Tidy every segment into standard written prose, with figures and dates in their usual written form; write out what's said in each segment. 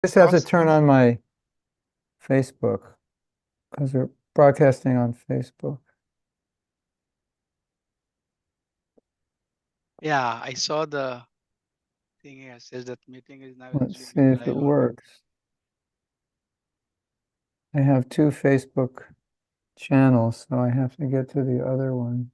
Just have to turn on my Facebook because we're broadcasting on Facebook. Yeah, I saw the thing here. Says that meeting is now Let's see streaming if it live on. works. I have two Facebook channels, so I have to get to the other one.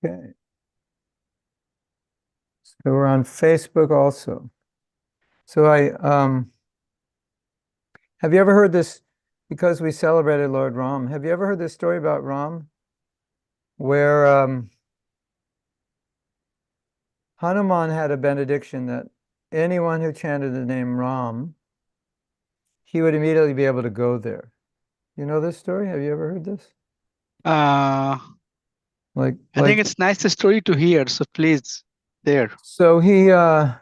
Okay. So we're on Facebook also. So have you ever heard this, because we celebrated Lord Ram, have you ever heard this story about Ram where Hanuman had a benediction that anyone who chanted the name Ram, he would immediately be able to go there. You know this story? Have you ever heard this? Uh, I think it's nice story to hear. So please, there. So he heard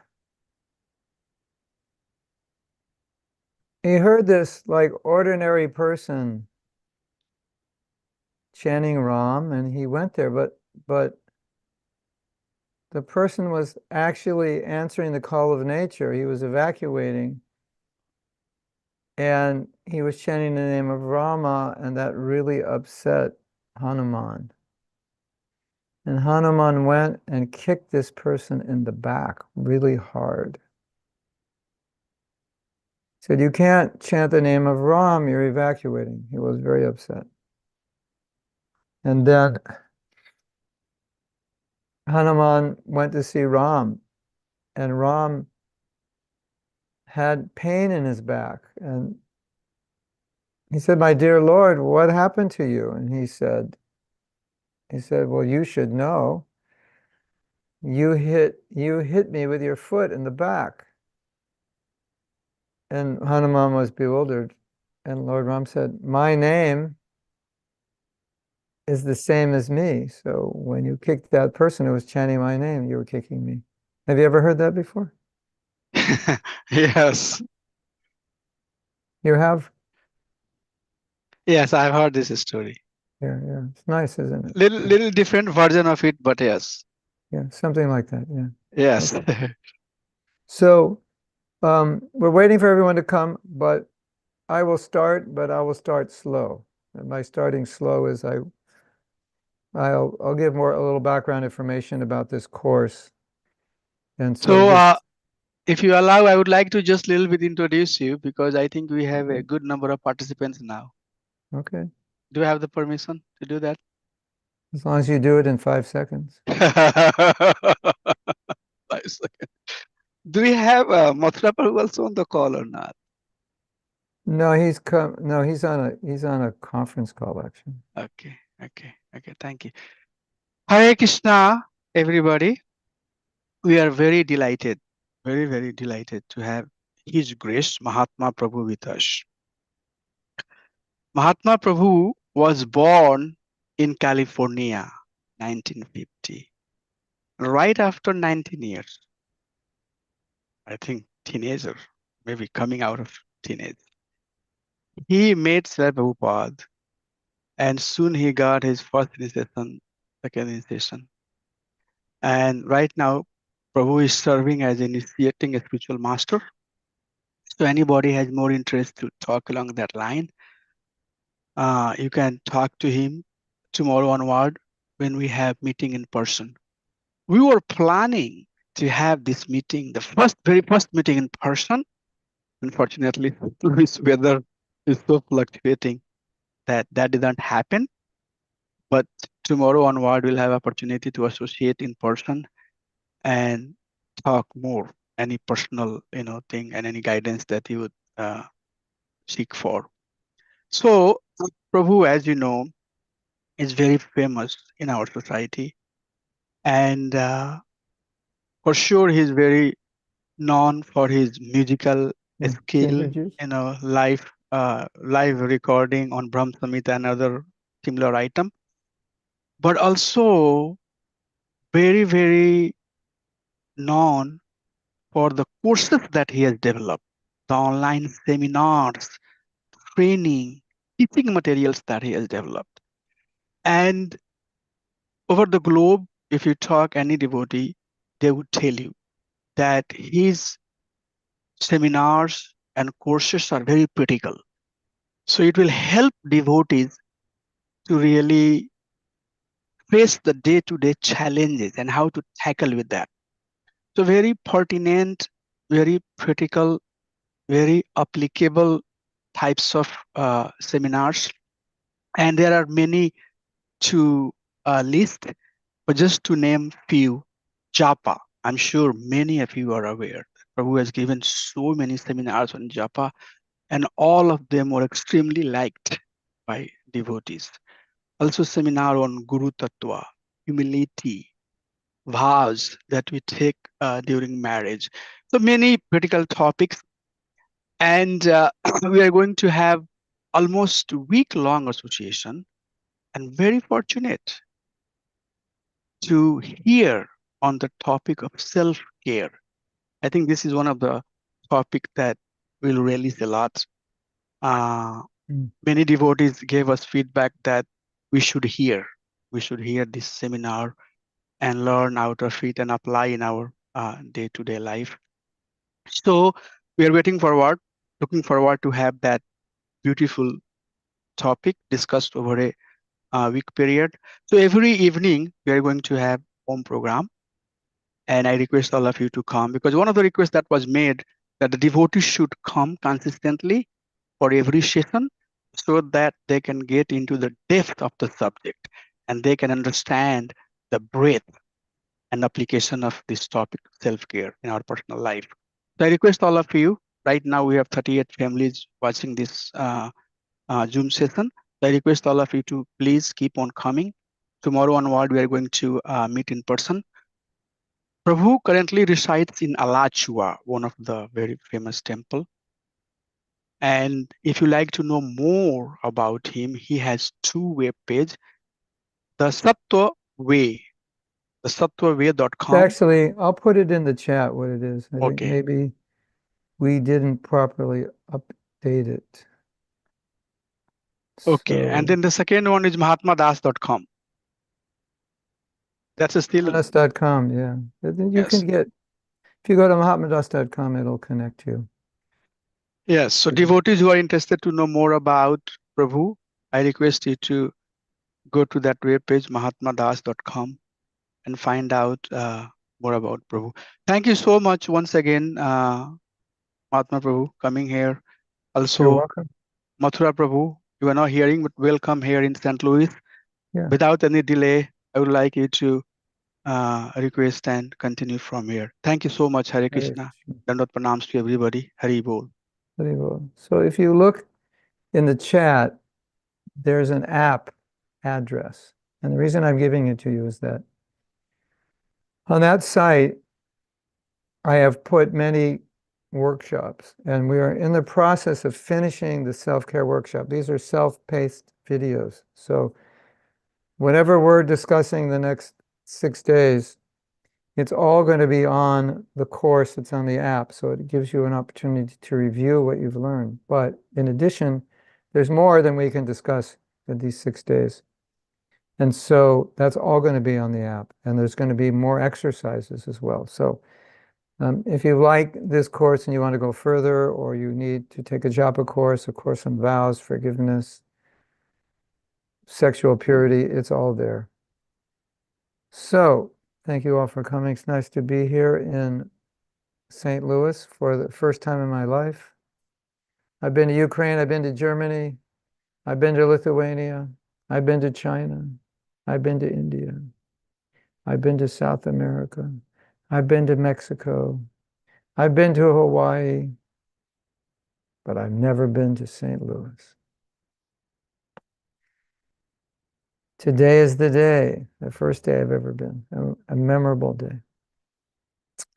this like ordinary person chanting Ram, and he went there, but the person was actually answering the call of nature. He was evacuating, and he was chanting the name of Rama, and that really upset Hanuman. And Hanuman went and kicked this person in the back really hard. Said, "You can't chant the name of Ram, you're evacuating." He was very upset. And then Hanuman went to see Ram, and Ram had pain in his back. And he said, "My dear Lord, what happened to you?" And he said, "Well, you should know. You hit me with your foot in the back." And Hanuman was bewildered. And Lord Ram said, "My name is the same as me. So when you kicked that person who was chanting my name, you were kicking me." Have you ever heard that before? Yes. You have? Yes, I've heard this story. Yeah. It's nice, isn't it? Little different version of it, but yes. Yeah, something like that. Yeah. Yes. Okay. So we're waiting for everyone to come, but I will start, but I will start slow. And my starting slow is I'll give a little background information about this course. And so So, just if you allow, I would like to just little bit introduce you because I think we have a good number of participants now. okay. Do you have the permission to do that? As long as you do it in 5 seconds. 5 seconds. Do we have Mathura Prabhu also on the call or not? No, he's on a conference call actually. Okay. Thank you. Hare Krishna, everybody. We are very delighted, very delighted to have His Grace Mahatma Prabhu with us. Mahatma Prabhu was born in California, 1950, right after 19 years. I think teenager, maybe coming out of teenage. He met Sri Prabhupada and soon he got his first initiation, second initiation. And right now, Prabhu is serving as initiating a spiritual master. So anybody has more interest to talk along that line, you can talk to him tomorrow onward when we have meeting in person. We were planning to have this meeting, the very first meeting in person. Unfortunately, this weather is so fluctuating that didn't happen. But tomorrow onward, we'll have opportunity to associate in person and talk more, any personal, thing and any guidance that you would seek for. So, Prabhu, as you know, is very famous in our society, and for sure, he's very known for his musical skill, Ginger juice? life live recording on Brahm Samhita and other similar item, but also very, very known for the courses that he has developed, the online seminars, training, teaching materials that he has developed. And over the globe, if you talk any devotee, they would tell you that his seminars and courses are very critical. So it will help devotees to really face the day-to-day challenges and how to tackle with that. So very pertinent, very critical, very applicable types of seminars. And there are many to list, but just to name few, Japa. I'm sure many of you are aware. Prabhu has given so many seminars on Japa, and all of them were extremely liked by devotees. Also seminar on Guru Tattva, humility, vows that we take during marriage. So many critical topics. And we are going to have almost week-long association, and very fortunate to hear on the topic of self-care. I think this is one of the topic that will release a lot. Many devotees gave us feedback that we should hear. We should hear this seminar and learn out of it and apply in our day-to-day life. So we are looking forward to have that beautiful topic discussed over a week period. So every evening we are going to have home program, and I request all of you to come, because one of the requests that was made that the devotees should come consistently for every session so that they can get into the depth of the subject and they can understand the breadth and application of this topic, self-care, in our personal life. So I request all of you, right now we have 38 families watching this Zoom session. So I request all of you to please keep on coming. Tomorrow onward, we are going to meet in person. Prabhu currently resides in Alachua, one of the very famous temple. And if you like to know more about him, he has two web pages, the Sattva Way, the sattwaway.com. Actually, I'll put it in the chat what it is. I think Okay. maybe we didn't properly update it. Okay. And then the second one is mahatmadas.com. That's still, Mahatmadas.com, yeah. You yes. can get, if you go to mahatmadas.com, it'll connect you. Yes. So devotees who are interested to know more about Prabhu, I request you to go to that webpage, mahatmadas.com, and find out more about Prabhu. Thank you so much once again, Mahatma Prabhu, coming here. You're Also, welcome. Mathura Prabhu, you are not hearing, but welcome here in St. Louis. Yeah. Without any delay, I would like you to request and continue from here. Thank you so much, Hare Krishna. Dandot pranams to everybody. Hari Bol. Hari Bol. So if you look in the chat, there's an app address. And the reason I'm giving it to you is that on that site, I have put many workshops, and we are in the process of finishing the self-care workshop. These are self-paced videos. So whatever we're discussing the next 6 days, it's all going to be on the course that's on the app. So it gives you an opportunity to review what you've learned. But in addition, there's more than we can discuss in these 6 days. And so that's all going to be on the app. And there's going to be more exercises as well. So if you like this course and you want to go further, or you need to take a japa course, a course on vows, forgiveness, sexual purity, it's all there. So thank you all for coming. It's nice to be here in St. Louis for the first time in my life. I've been to Ukraine, I've been to Germany, I've been to Lithuania, I've been to China, I've been to India, I've been to South America, I've been to Mexico, I've been to Hawaii, but I've never been to St. Louis. Today is the day, the first day I've ever been, a memorable day.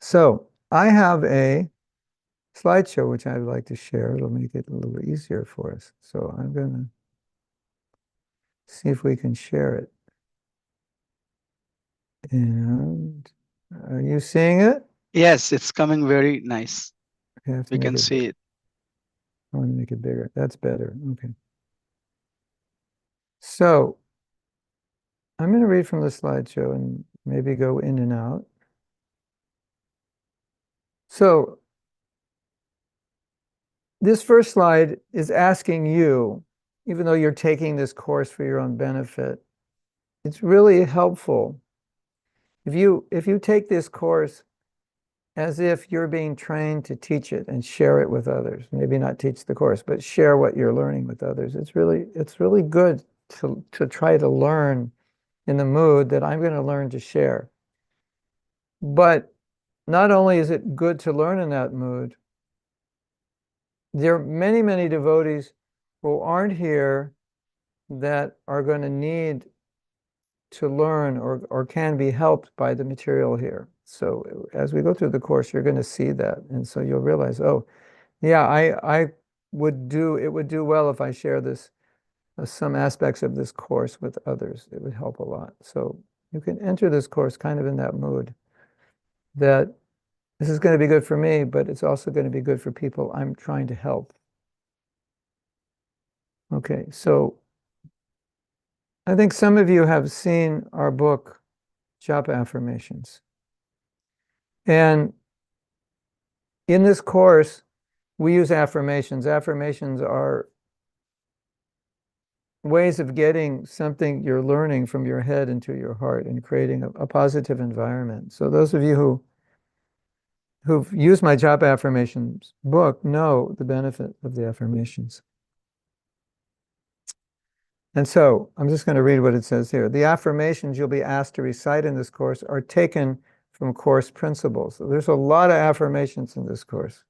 So I have a slideshow, which I'd like to share. It'll make it a little easier for us. So I'm going to see if we can share it. And are you seeing it? Yes, it's coming very nice. I have to We make can it big. see it. I want to make it bigger. That's better. Okay. So I'm going to read from the slideshow and maybe go in and out. So this first slide is asking you, even though you're taking this course for your own benefit, it's really helpful if you take this course as if you're being trained to teach it and share it with others. Maybe not teach the course, but share what you're learning with others. It's really good to try to learn in the mood that I'm going to learn to share. But not only is it good to learn in that mood, there are many, many devotees who aren't here that are going to need to learn or can be helped by the material here. So as we go through the course, you're going to see that. And so you'll realize, oh, yeah, it would do well if I share this, some aspects of this course with others. It would help a lot. So you can enter this course kind of in that mood that this is going to be good for me, but it's also going to be good for people I'm trying to help. Okay, so I think some of you have seen our book, Japa Affirmations. And in this course, we use affirmations. Affirmations are ways of getting something you're learning from your head into your heart and creating a positive environment. So those of you who've used my Japa Affirmations book know the benefit of the affirmations. And so I'm just going to read what it says here. The affirmations you'll be asked to recite in this course are taken from course principles. So there's a lot of affirmations in this course.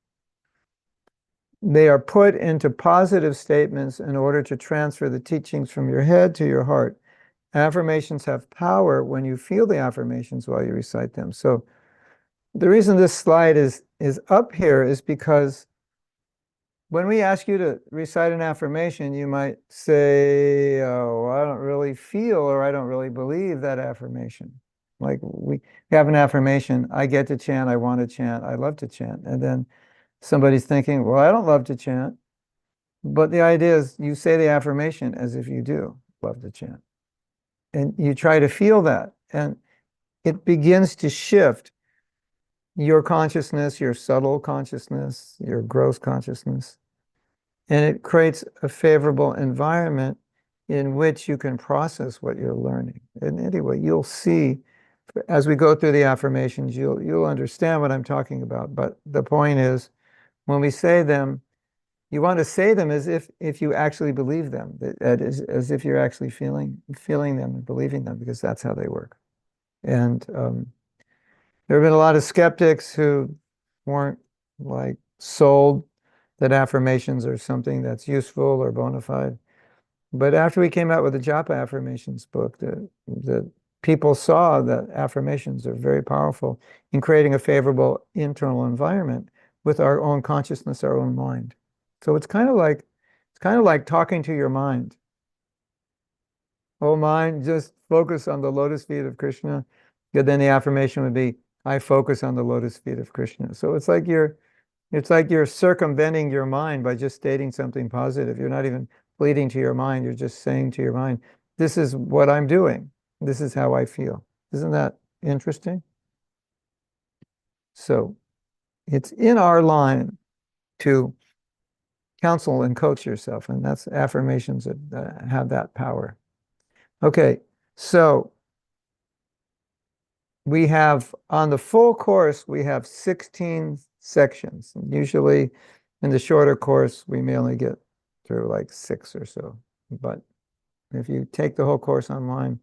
They are put into positive statements in order to transfer the teachings from your head to your heart. Affirmations have power when you feel the affirmations while you recite them. So the reason this slide is up here is because when we ask you to recite an affirmation, you might say, oh, I don't really feel or I don't really believe that affirmation. Like we have an affirmation, I get to chant, I want to chant, I love to chant. And then somebody's thinking, well, I don't love to chant. But the idea is you say the affirmation as if you do love to chant. And you try to feel that. And it begins to shift your consciousness, your subtle consciousness, your gross consciousness. And it creates a favorable environment in which you can process what you're learning. And anyway, you'll see as we go through the affirmations, you'll understand what I'm talking about. But the point is, when we say them, you want to say them as if you actually believe them, as if you're actually feeling them and believing them, because that's how they work. And there have been a lot of skeptics who weren't like sold that affirmations are something that's useful or bona fide. But after we came out with the Japa Affirmations book, the people saw that affirmations are very powerful in creating a favorable internal environment with our own consciousness, our own mind. So it's kind of like talking to your mind. Oh, mind, just focus on the lotus feet of Krishna. And then the affirmation would be, I focus on the lotus feet of Krishna. So it's like you're circumventing your mind by just stating something positive. You're not even pleading to your mind. You're just saying to your mind, this is what I'm doing. This is how I feel. Isn't that interesting? So it's in our line to counsel and coach yourself. And that's affirmations that have that power. Okay, so we have on the full course, we have 16 sections. Usually in the shorter course, we may only get through like 6 or so. But if you take the whole course online,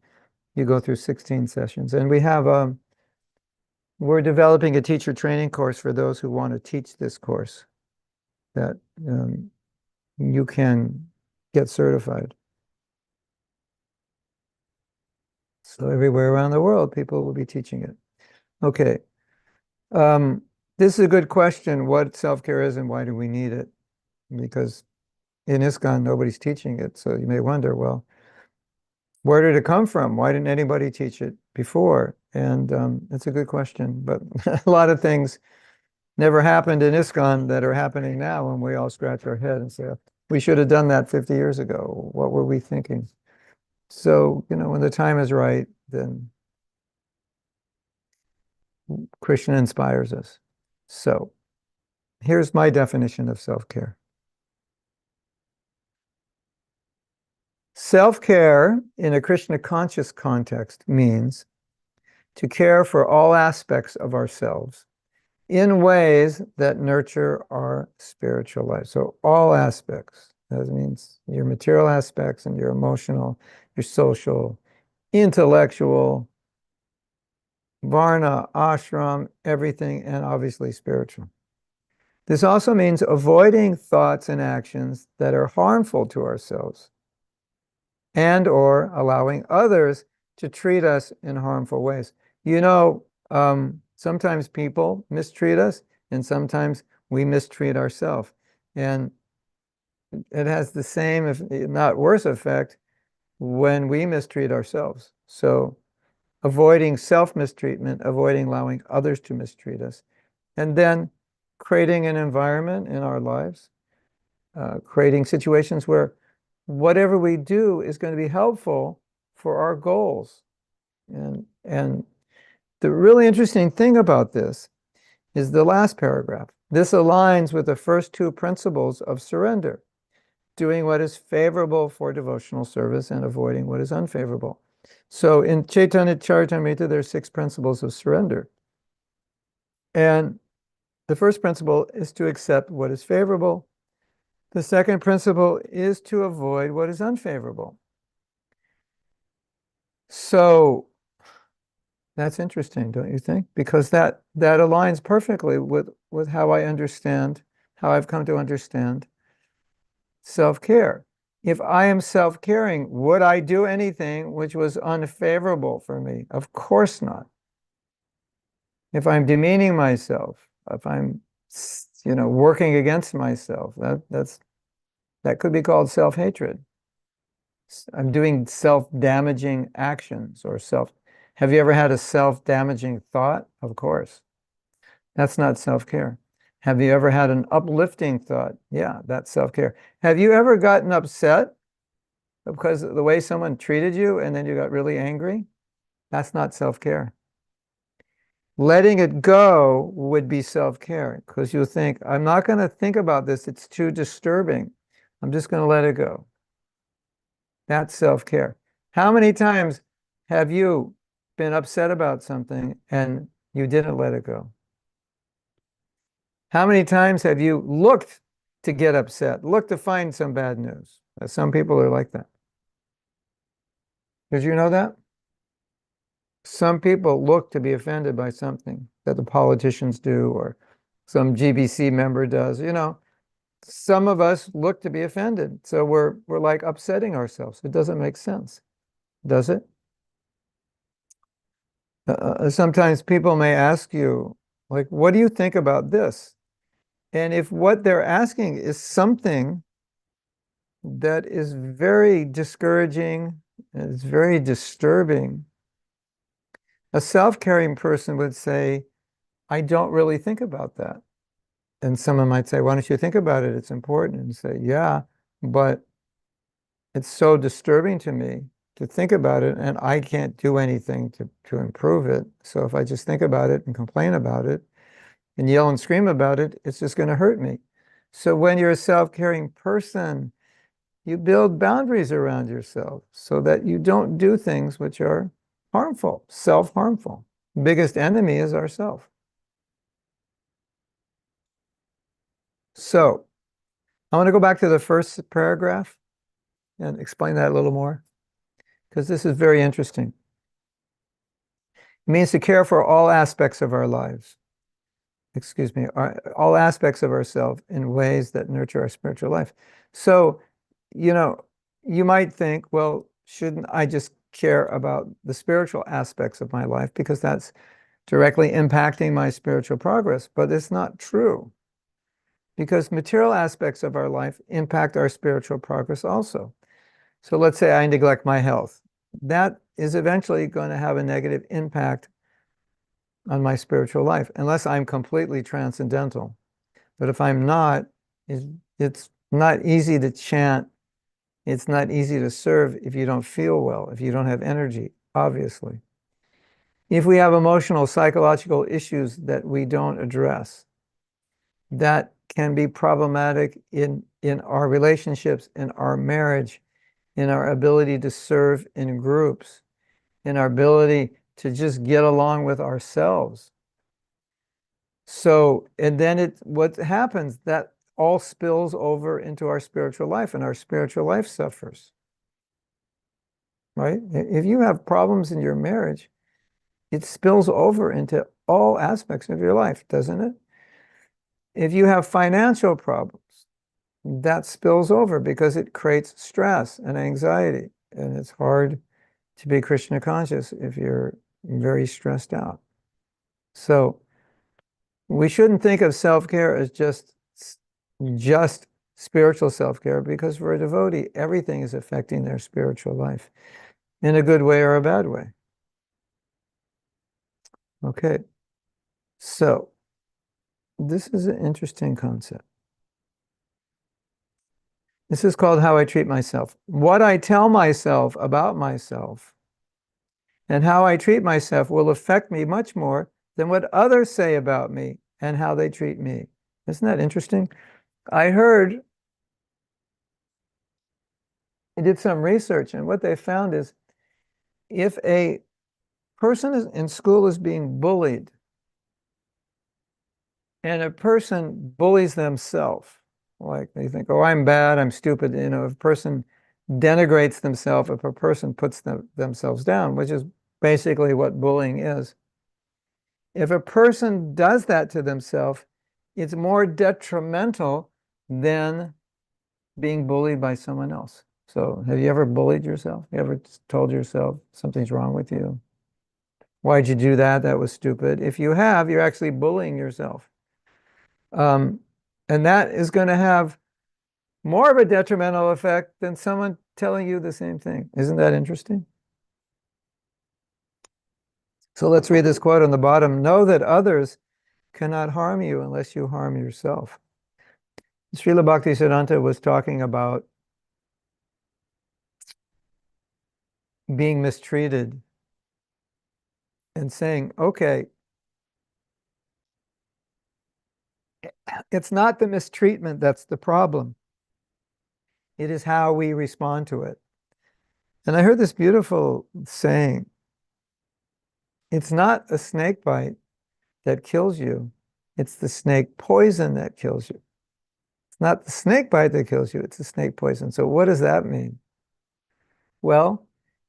you go through 16 sessions. And we're developing a teacher training course for those who want to teach this course that you can get certified. So everywhere around the world, people will be teaching it. Okay. This is a good question, what self-care is and why do we need it? Because in ISKCON, nobody's teaching it. So you may wonder, well, where did it come from? Why didn't anybody teach it before? And it's a good question. But a lot of things never happened in ISKCON that are happening now, and we all scratch our head and say, we should have done that 50 years ago. What were we thinking? So, when the time is right, then Krishna inspires us. So here's my definition of self-care. Self-care in a Krishna conscious context means to care for all aspects of ourselves in ways that nurture our spiritual life. So all aspects. That means your material aspects and your emotional, your social, intellectual, varna, ashram, everything, and obviously spiritual. This also means avoiding thoughts and actions that are harmful to ourselves and or allowing others to treat us in harmful ways. Sometimes people mistreat us and sometimes we mistreat ourselves. And it has the same, if not worse effect when we mistreat ourselves. So avoiding self-mistreatment, avoiding allowing others to mistreat us, and then creating an environment in our lives, creating situations where whatever we do is going to be helpful for our goals. And the really interesting thing about this is the last paragraph. This aligns with the first two principles of surrender, doing what is favorable for devotional service and avoiding what is unfavorable. So in Chaitanya Charitamrita, there are 6 principles of surrender. And the first principle is to accept what is favorable. The second principle is to avoid what is unfavorable. So that's interesting, don't you think? Because that aligns perfectly with how I understand, how I've come to understand self-care. If I am self-caring, would I do anything which was unfavorable for me? Of course not. If I'm demeaning myself, if I'm, working against myself, that could be called self-hatred. I'm doing self-damaging actions or have you ever had a self-damaging thought? Of course. That's not self-care. Have you ever had an uplifting thought? Yeah, that's self-care. Have you ever gotten upset because of the way someone treated you and then you got really angry? That's not self-care. Letting it go would be self-care because you think, I'm not going to think about this. It's too disturbing. I'm just going to let it go. That's self-care. How many times have you been upset about something and you didn't let it go? How many times have you looked to get upset, looked to find some bad news? Some people are like that. Did you know that? Some people look to be offended by something that the politicians do or some GBC member does. Some of us look to be offended. So we're like upsetting ourselves. It doesn't make sense, does it? Sometimes people may ask you, like, what do you think about this? And if what they're asking is something that is very discouraging, and it's very disturbing, a self-caring person would say, I don't really think about that. And someone might say, why don't you think about it? It's important. And say, yeah, but it's so disturbing to me to think about it, and I can't do anything to improve it. So if I just think about it and complain about it and yell and scream about it, it's just going to hurt me. So when you're a self-caring person, you build boundaries around yourself so that you don't do things which are harmful, self-harmful. Biggest enemy is ourself. So I want to go back to the first paragraph and explain that a little more, because this is very interesting. It means to care for all aspects of our lives, all aspects of ourselves in ways that nurture our spiritual life. So, you might think, well, shouldn't I just care about the spiritual aspects of my life because that's directly impacting my spiritual progress, but it's not true because material aspects of our life impact our spiritual progress also. So let's say I neglect my health. That is eventually going to have a negative impact on my spiritual life, unless I'm completely transcendental. But if I'm not, it's not easy to chant. It's not easy to serve if you don't feel well, if you don't have energy, obviously. If we have emotional, psychological issues that we don't address, that can be problematic in our relationships, in our marriage, in our ability to serve in groups, in our ability to just get along with ourselves. So, and then what happens, that all spills over into our spiritual life, and our spiritual life suffers, right? If you have problems in your marriage, it spills over into all aspects of your life, doesn't it? If you have financial problems, that spills over because it creates stress and anxiety, and it's hard to be Krishna conscious if you're very stressed out. So we shouldn't think of self-care as just spiritual self-care, because for a devotee, everything is affecting their spiritual life in a good way or a bad way. Okay, so this is an interesting concept. This is called How I Treat Myself. What I tell myself about myself and how I treat myself will affect me much more than what others say about me and how they treat me. Isn't that interesting? I did some research, and what they found is if a person in school is being bullied and a person bullies themselves, like they think, oh, I'm bad, I'm stupid, if a person denigrates themselves, if a person puts themselves down, which is basically what bullying is. If a person does that to themselves, it's more detrimental than being bullied by someone else. So have you ever bullied yourself? You ever told yourself something's wrong with you? Why'd you do that? That was stupid. If you have, you're actually bullying yourself. And that is going to have more of a detrimental effect than someone telling you the same thing. Isn't that interesting? So let's read this quote on the bottom. Know that others cannot harm you unless you harm yourself. Srila Bhaktisiddhanta was talking about being mistreated and saying, okay, it's not the mistreatment that's the problem. It is how we respond to it. And I heard this beautiful saying, it's not a snake bite that kills you, it's the snake poison that kills you. It's not the snake bite that kills you, it's the snake poison. So what does that mean? Well,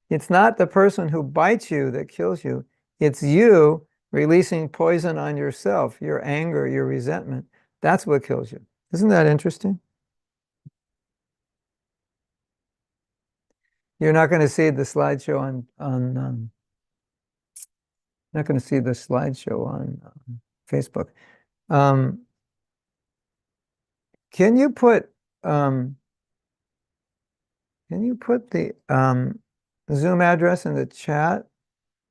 it's not the person who bites you that kills you, it's you releasing poison on yourself, your anger, your resentment. That's what kills you. Isn't that interesting? You're not going to see the slideshow not going to see the slideshow on Facebook. Um, can you put um, the Zoom address in the chat?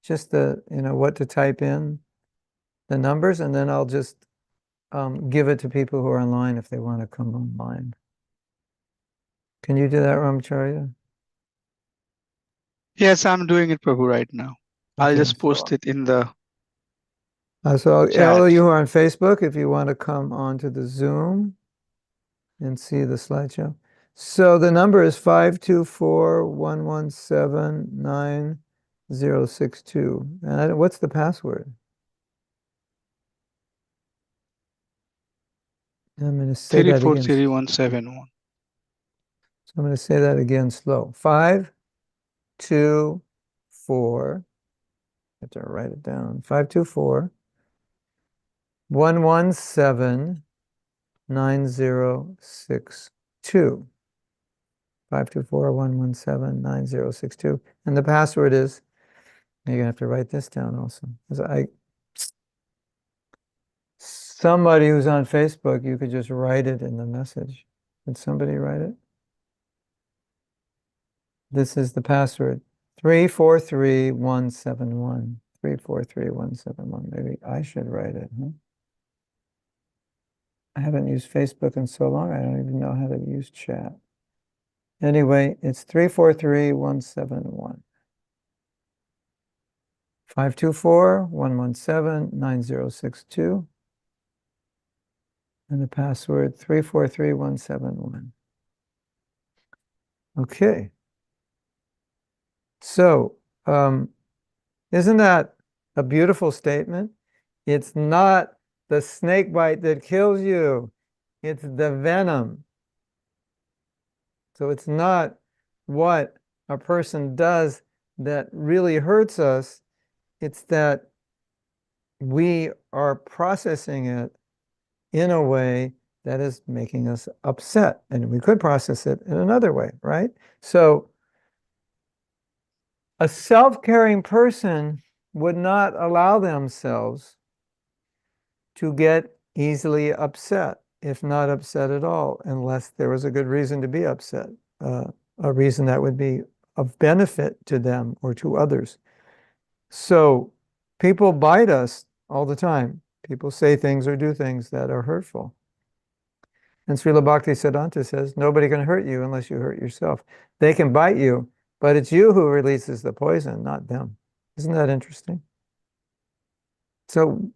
Just what to type in, the numbers, and then I'll just give it to people who are online if they want to come online. Can you do that, Ramacharya? Yes, I'm doing it, Prabhu, right now. I'll Okay, just post it in the so all chat. of you who are on Facebook, if you want to come onto the Zoom and see the slideshow. So the number is 524-117-9062. And what's the password? I'm going to say that again. So 343171. I'm going to say that again slow. 524. I have to write it down. 524-117-9062. 524-117-9062. And the password is, you're going to have to write this down also. somebody who's on Facebook, you could just write it in the message. Did somebody write it? This is the password. 343171. 343171. Maybe I should write it, huh? I haven't used Facebook in so long, I don't even know how to use chat. Anyway, it's 343171. 524-117-9062. And the password 343171. Okay. So, isn't that a beautiful statement? It's not the snake bite that kills you. It's the venom. So it's not what a person does that really hurts us. It's that we are processing it in a way that is making us upset. And we could process it in another way, right? So a self-caring person would not allow themselves to get easily upset, if not upset at all, unless there was a good reason to be upset, a reason that would be of benefit to them or to others. So people bite us all the time. People say things or do things that are hurtful. And Srila Bhaktisiddhanta says, nobody can hurt you unless you hurt yourself. They can bite you, but it's you who releases the poison, not them. Isn't that interesting? So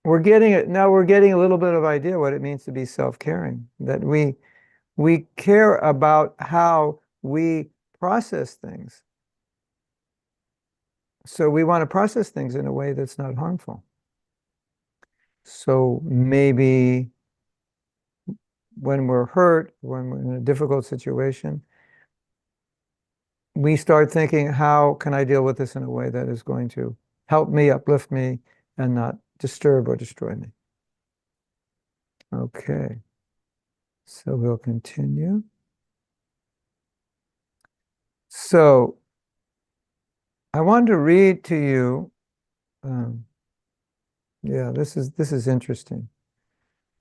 we're getting it now. We're getting a little bit of idea what it means to be self-caring, that we care about how we process things. So we want to process things in a way that's not harmful. So maybe when we're hurt, when we're in a difficult situation, we start thinking, how can I deal with this in a way that is going to help me, uplift me, and not disturb or destroy me? Okay, so we'll continue. So I want to read to you. Yeah, this is interesting.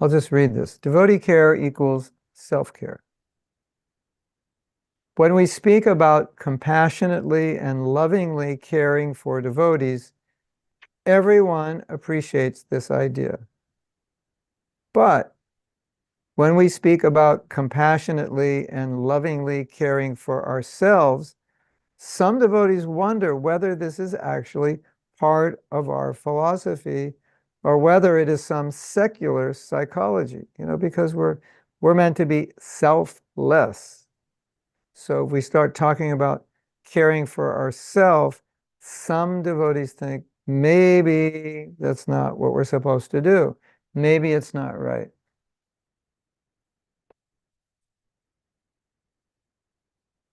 I'll just read this. Devotee care equals self-care. When we speak about compassionately and lovingly caring for devotees, everyone appreciates this idea. But when we speak about compassionately and lovingly caring for ourselves, some devotees wonder whether this is actually part of our philosophy or whether it is some secular psychology, because we're meant to be selfless. So if we start talking about caring for ourselves, some devotees think maybe that's not what we're supposed to do. Maybe it's not right.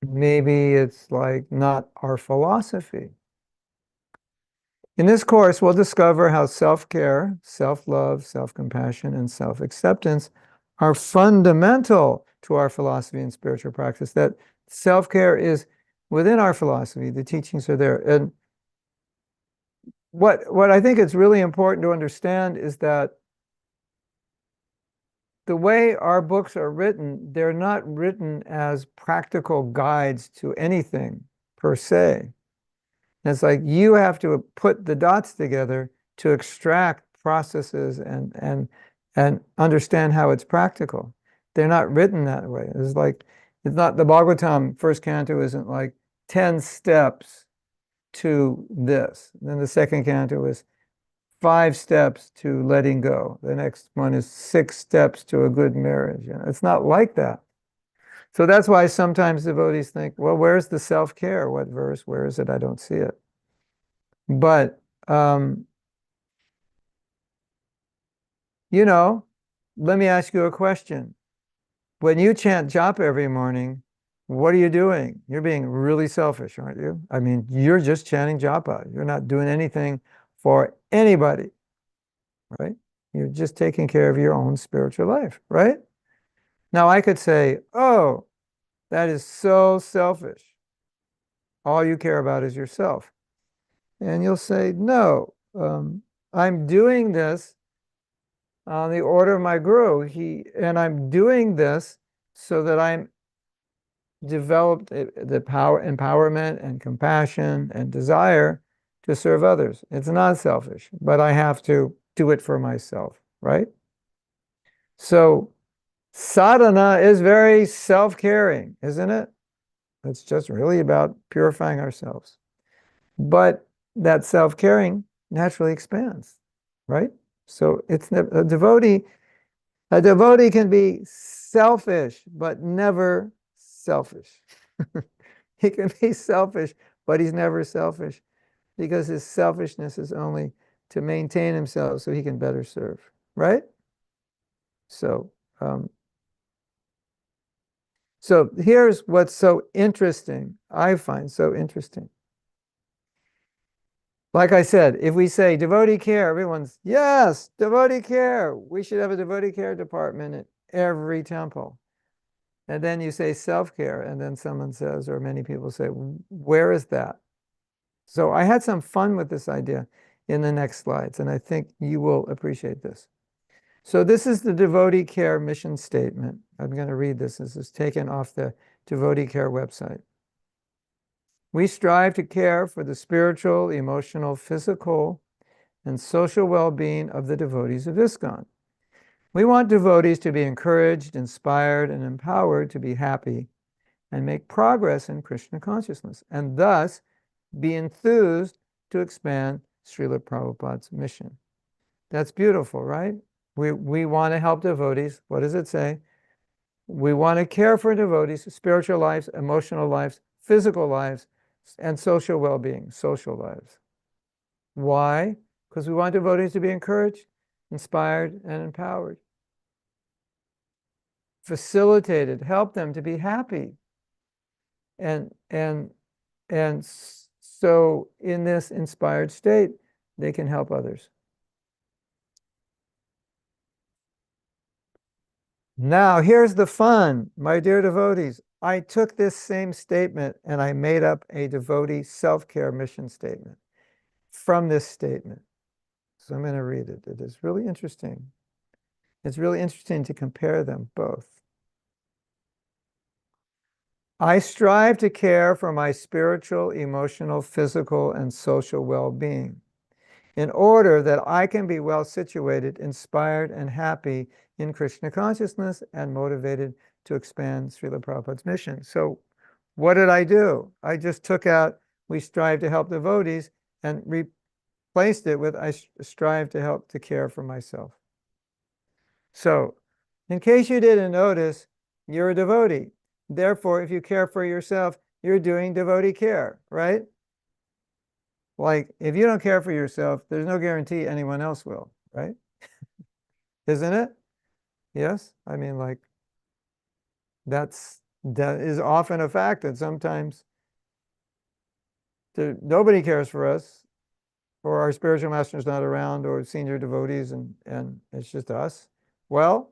Maybe it's like not our philosophy. In this course, we'll discover how self-care, self-love, self-compassion, and self-acceptance are fundamental to our philosophy and spiritual practice, that self-care is within our philosophy. The teachings are there. And what I think is really important to understand is that the way our books are written, they're not written as practical guides to anything per se. And it's like you have to put the dots together to extract processes and understand how it's practical. They're not written that way. It's not the Bhagavatam first canto isn't like 10 steps to this. Then the second canto is 5 steps to letting go. The next one is 6 steps to a good marriage. It's not like that. So that's why sometimes devotees think, well, where's the self-care? What verse? Where is it? I don't see it. But, let me ask you a question. When you chant japa every morning, what are you doing? You're being really selfish, aren't you? I mean, you're just chanting japa. You're not doing anything for anybody, right? You're just taking care of your own spiritual life, right? Now I could say, oh, that is so selfish. All you care about is yourself. And you'll say, no, I'm doing this on the order of my guru. And I'm doing this so that I'm developed the power, empowerment and compassion and desire to serve others. It's not selfish, but I have to do it for myself, right? So sadhana is very self-caring, isn't it? It's just really about purifying ourselves. But that self-caring naturally expands, right? So it's a devotee can be selfish, but never selfish. He can be selfish, but he's never selfish because his selfishness is only to maintain himself so he can better serve, right? So, um, so here's what's so interesting, I find so interesting. Like I said, if we say devotee care, everyone's, yes, devotee care. We should have a devotee care department at every temple. And then you say self-care, and then someone says, or many people say, where is that? So I had some fun with this idea in the next slides, and I think you will appreciate this. So this is the devotee care mission statement. I'm going to read this. This is taken off the devotee care website. We strive to care for the spiritual, emotional, physical, and social well-being of the devotees of ISKCON. We want devotees to be encouraged, inspired, and empowered to be happy and make progress in Krishna consciousness, and thus be enthused to expand Srila Prabhupada's mission. That's beautiful, right? We want to help devotees. What does it say? We want to care for devotees' spiritual lives, emotional lives, physical lives, and social well-being, social lives. Why? Because we want devotees to be encouraged, inspired, and empowered. Facilitated, help them to be happy. And so in this inspired state, they can help others. Now, here's the fun, my dear devotees. I took this same statement and I made up a devotee self-care mission statement from this statement. So I'm going to read it. It is really interesting. It's really interesting to compare them both. I strive to care for my spiritual, emotional, physical, and social well-being in order that I can be well situated, inspired, and happy in Krishna consciousness and motivated to expand Srila Prabhupada's mission. So what did I do? I just took out, we strive to help devotees, and replaced it with, I strive to help to care for myself. So in case you didn't notice, you're a devotee. Therefore, if you care for yourself, you're doing devotee care, right? Like, if you don't care for yourself, there's no guarantee anyone else will, right? Isn't it? Yes? I mean, like, that is often a fact that sometimes nobody cares for us, or our spiritual master is not around, or senior devotees, and it's just us. Well,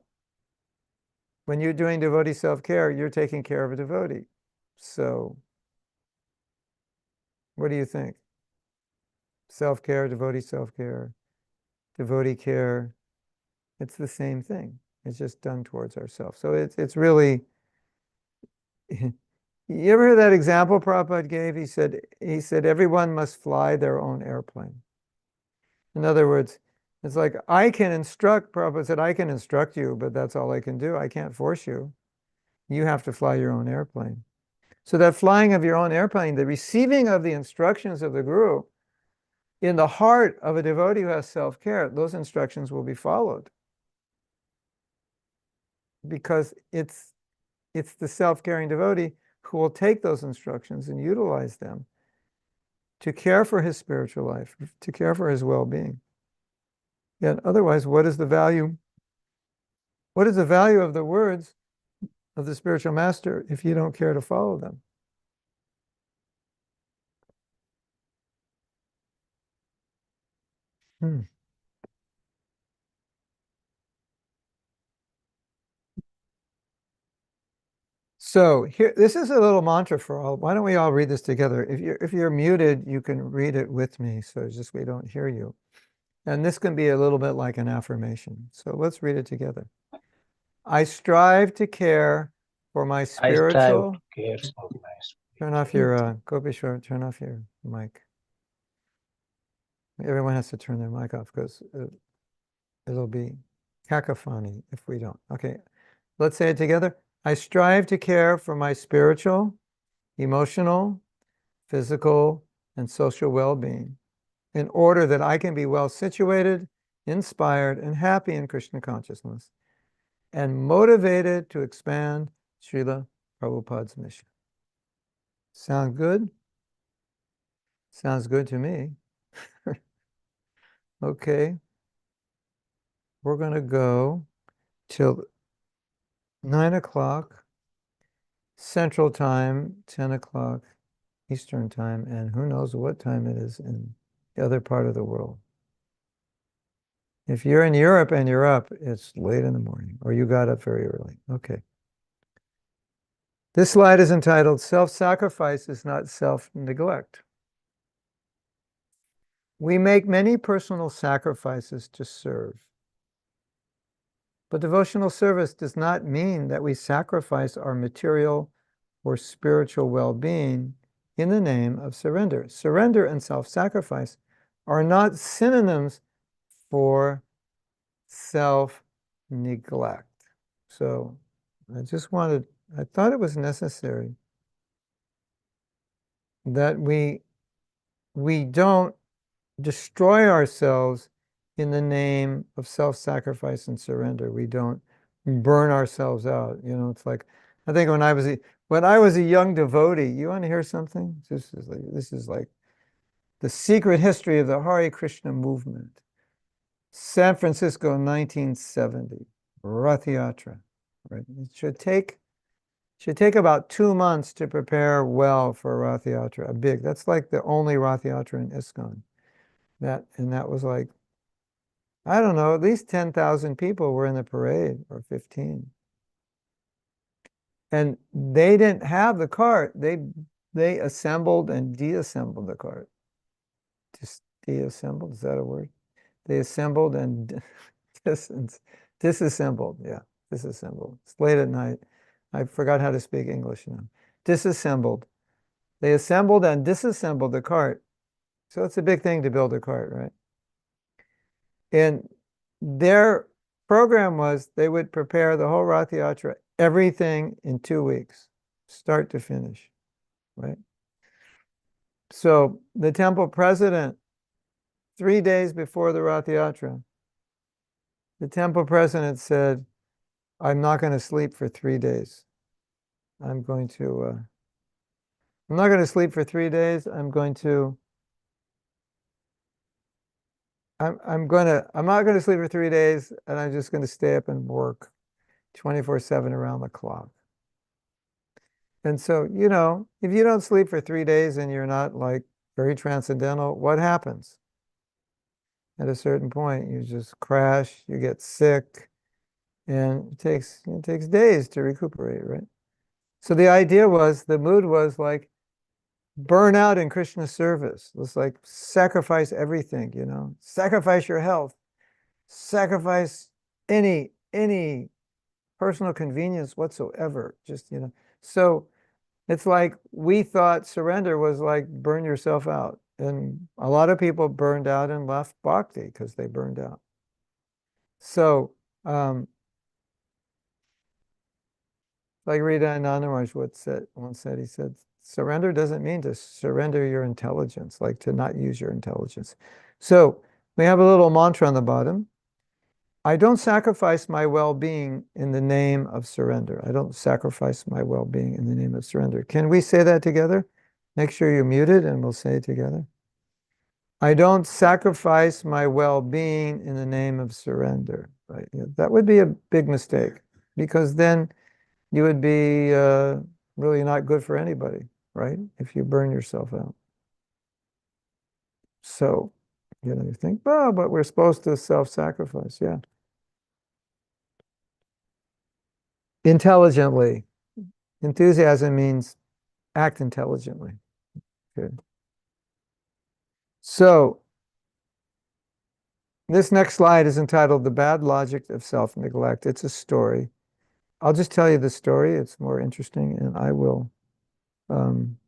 when you're doing devotee self-care, you're taking care of a devotee. So what do you think? Self-care, devotee care, it's the same thing. It's just done towards ourselves. So it's really, you ever hear that example Prabhupada gave? He said everyone must fly their own airplane. In other words, it's like, I can instruct, Prabhupada said, I can instruct you, but that's all I can do. I can't force you. You have to fly your own airplane. So that flying of your own airplane, the receiving of the instructions of the Guru, in the heart of a devotee who has self-care, those instructions will be followed. Because it's the self-caring devotee who will take those instructions and utilize them to care for his spiritual life, to care for his well-being. Yet otherwise, what is the value? What is the value of the words of the spiritual master if you don't care to follow them? Hmm. So here, this is a little mantra for all. Why don't we all read this together? If you're muted, you can read it with me, so it's just we don't hear you. And this can be a little bit like an affirmation. So let's read it together. I strive to care for my I strive to spiritual. care for my Turn off your, Gopishwar, turn off your mic. Everyone has to turn their mic off because it'll be cacophony if we don't. Okay, let's say it together. I strive to care for my spiritual, emotional, physical, and social well-being in order that I can be well situated, inspired, and happy in Krishna consciousness, and motivated to expand Srila Prabhupada's mission. Sound good? Sounds good to me. Okay, we're going to go till 9 o'clock Central Time, 10 o'clock Eastern Time, and who knows what time it is in the other part of the world. If you're in Europe and you're up, it's late in the morning, or you got up very early. Okay. This slide is entitled Self-Sacrifice is Not Self-Neglect. We make many personal sacrifices to serve. But devotional service does not mean that we sacrifice our material or spiritual well-being in the name of surrender. Surrender and self-sacrifice are not synonyms for self-neglect. So I thought it was necessary that we don't destroy ourselves in the name of self-sacrifice and surrender. We don't burn ourselves out. You know, it's like, I think when I was a young devotee, you want to hear something? This is like the secret history of the Hare Krishna movement. San Francisco, 1970, Rath Yatra. Right? It should take about 2 months to prepare well for a Rath Yatra, that's like the only Rath Yatra in ISKCON. That was like, I don't know, at least 10,000 people were in the parade, or 15. And they didn't have the cart. They assembled and deassembled the cart. Just deassembled, is that a word? They assembled and disassembled. Yeah, disassembled. It's late at night. I forgot how to speak English now. Disassembled. They assembled and disassembled the cart. So it's a big thing to build a cart, right? And their program was they would prepare the whole Rath Yatra, everything in 2 weeks, start to finish, right? So the temple president, 3 days before the Rath Yatra, the temple president said, I'm not going to sleep for 3 days. I'm not going to sleep for 3 days. I'm not going to sleep for 3 days, and I'm just going to stay up and work 24/7 around the clock. And so, you know, if you don't sleep for 3 days and you're not like very transcendental, what happens? At a certain point, you just crash, you get sick, and it takes days to recuperate, right? So the mood was like burn out in Krishna service. Let's like sacrifice everything, you know, sacrifice your health, sacrifice any personal convenience whatsoever. Just, you know, so it's like we thought surrender was like burn yourself out. And a lot of people burned out and left bhakti because they burned out. So, like Rita Anandamaharaj once said, he said, surrender doesn't mean to surrender your intelligence, like to not use your intelligence. So we have a little mantra on the bottom. I don't sacrifice my well-being in the name of surrender. I don't sacrifice my well-being in the name of surrender. Can we say that together? Make sure you're muted and we'll say it together. I don't sacrifice my well-being in the name of surrender. Right? Yeah, that would be a big mistake because then you would be really not good for anybody, right? If you burn yourself out. So, you know, you think, oh, but we're supposed to self-sacrifice. Yeah. Intelligently. Enthusiasm means act intelligently. Good. So, This next slide is entitled The Bad Logic of Self-Neglect. It's a story. I'll just tell you the story. It's more interesting, and I'm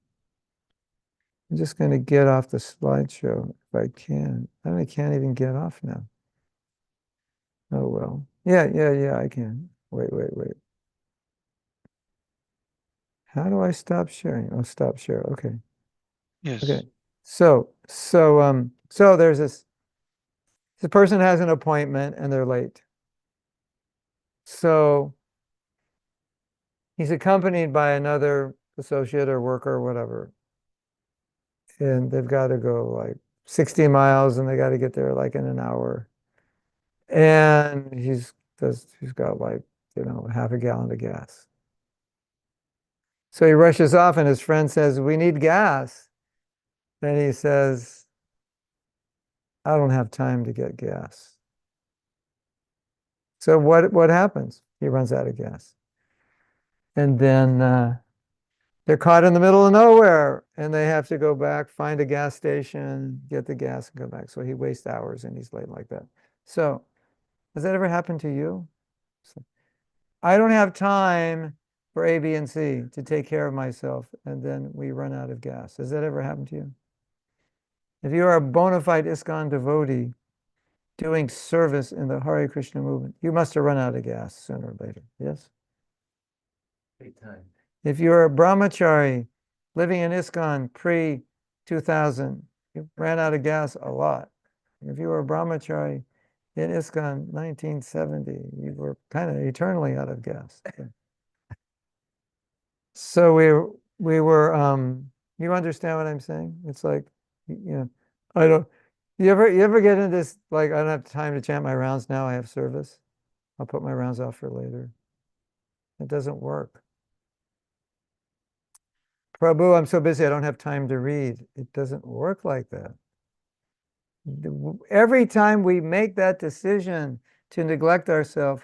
just going to get off the slideshow if I can. I can't even get off now. Oh, well. Yeah, I can. Wait. How do I stop sharing? Oh, stop share. Okay. Yes. Okay. So there's the person has an appointment and they're late. So he's accompanied by another associate or worker or whatever. And they've got to go like 60 miles and they got to get there like in an hour. And he's got like, half a gallon of gas. So he rushes off and his friend says, "We need gas." And he says, "I don't have time to get gas." So what happens? He runs out of gas. And then they're caught in the middle of nowhere and they have to go back, find a gas station, get the gas and go back. So he wastes hours and he's late like that. So has that ever happened to you? So, I don't have time for A, B, and C to take care of myself, and then we run out of gas. Has that ever happened to you? If you are a bona fide ISKCON devotee doing service in the Hare Krishna movement, you must have run out of gas sooner or later. Yes? Big time. If you're a brahmachari living in ISKCON pre 2000, you ran out of gas a lot. If you were a brahmachari in ISKCON 1970, you were kind of eternally out of gas. So we were you understand what I'm saying? It's like, I don't you ever get into this like I don't have time to chant my rounds now, I have service. I'll put my rounds off for later. It doesn't work. Prabhu, I'm so busy I don't have time to read. It doesn't work like that. Every time we make that decision to neglect ourselves,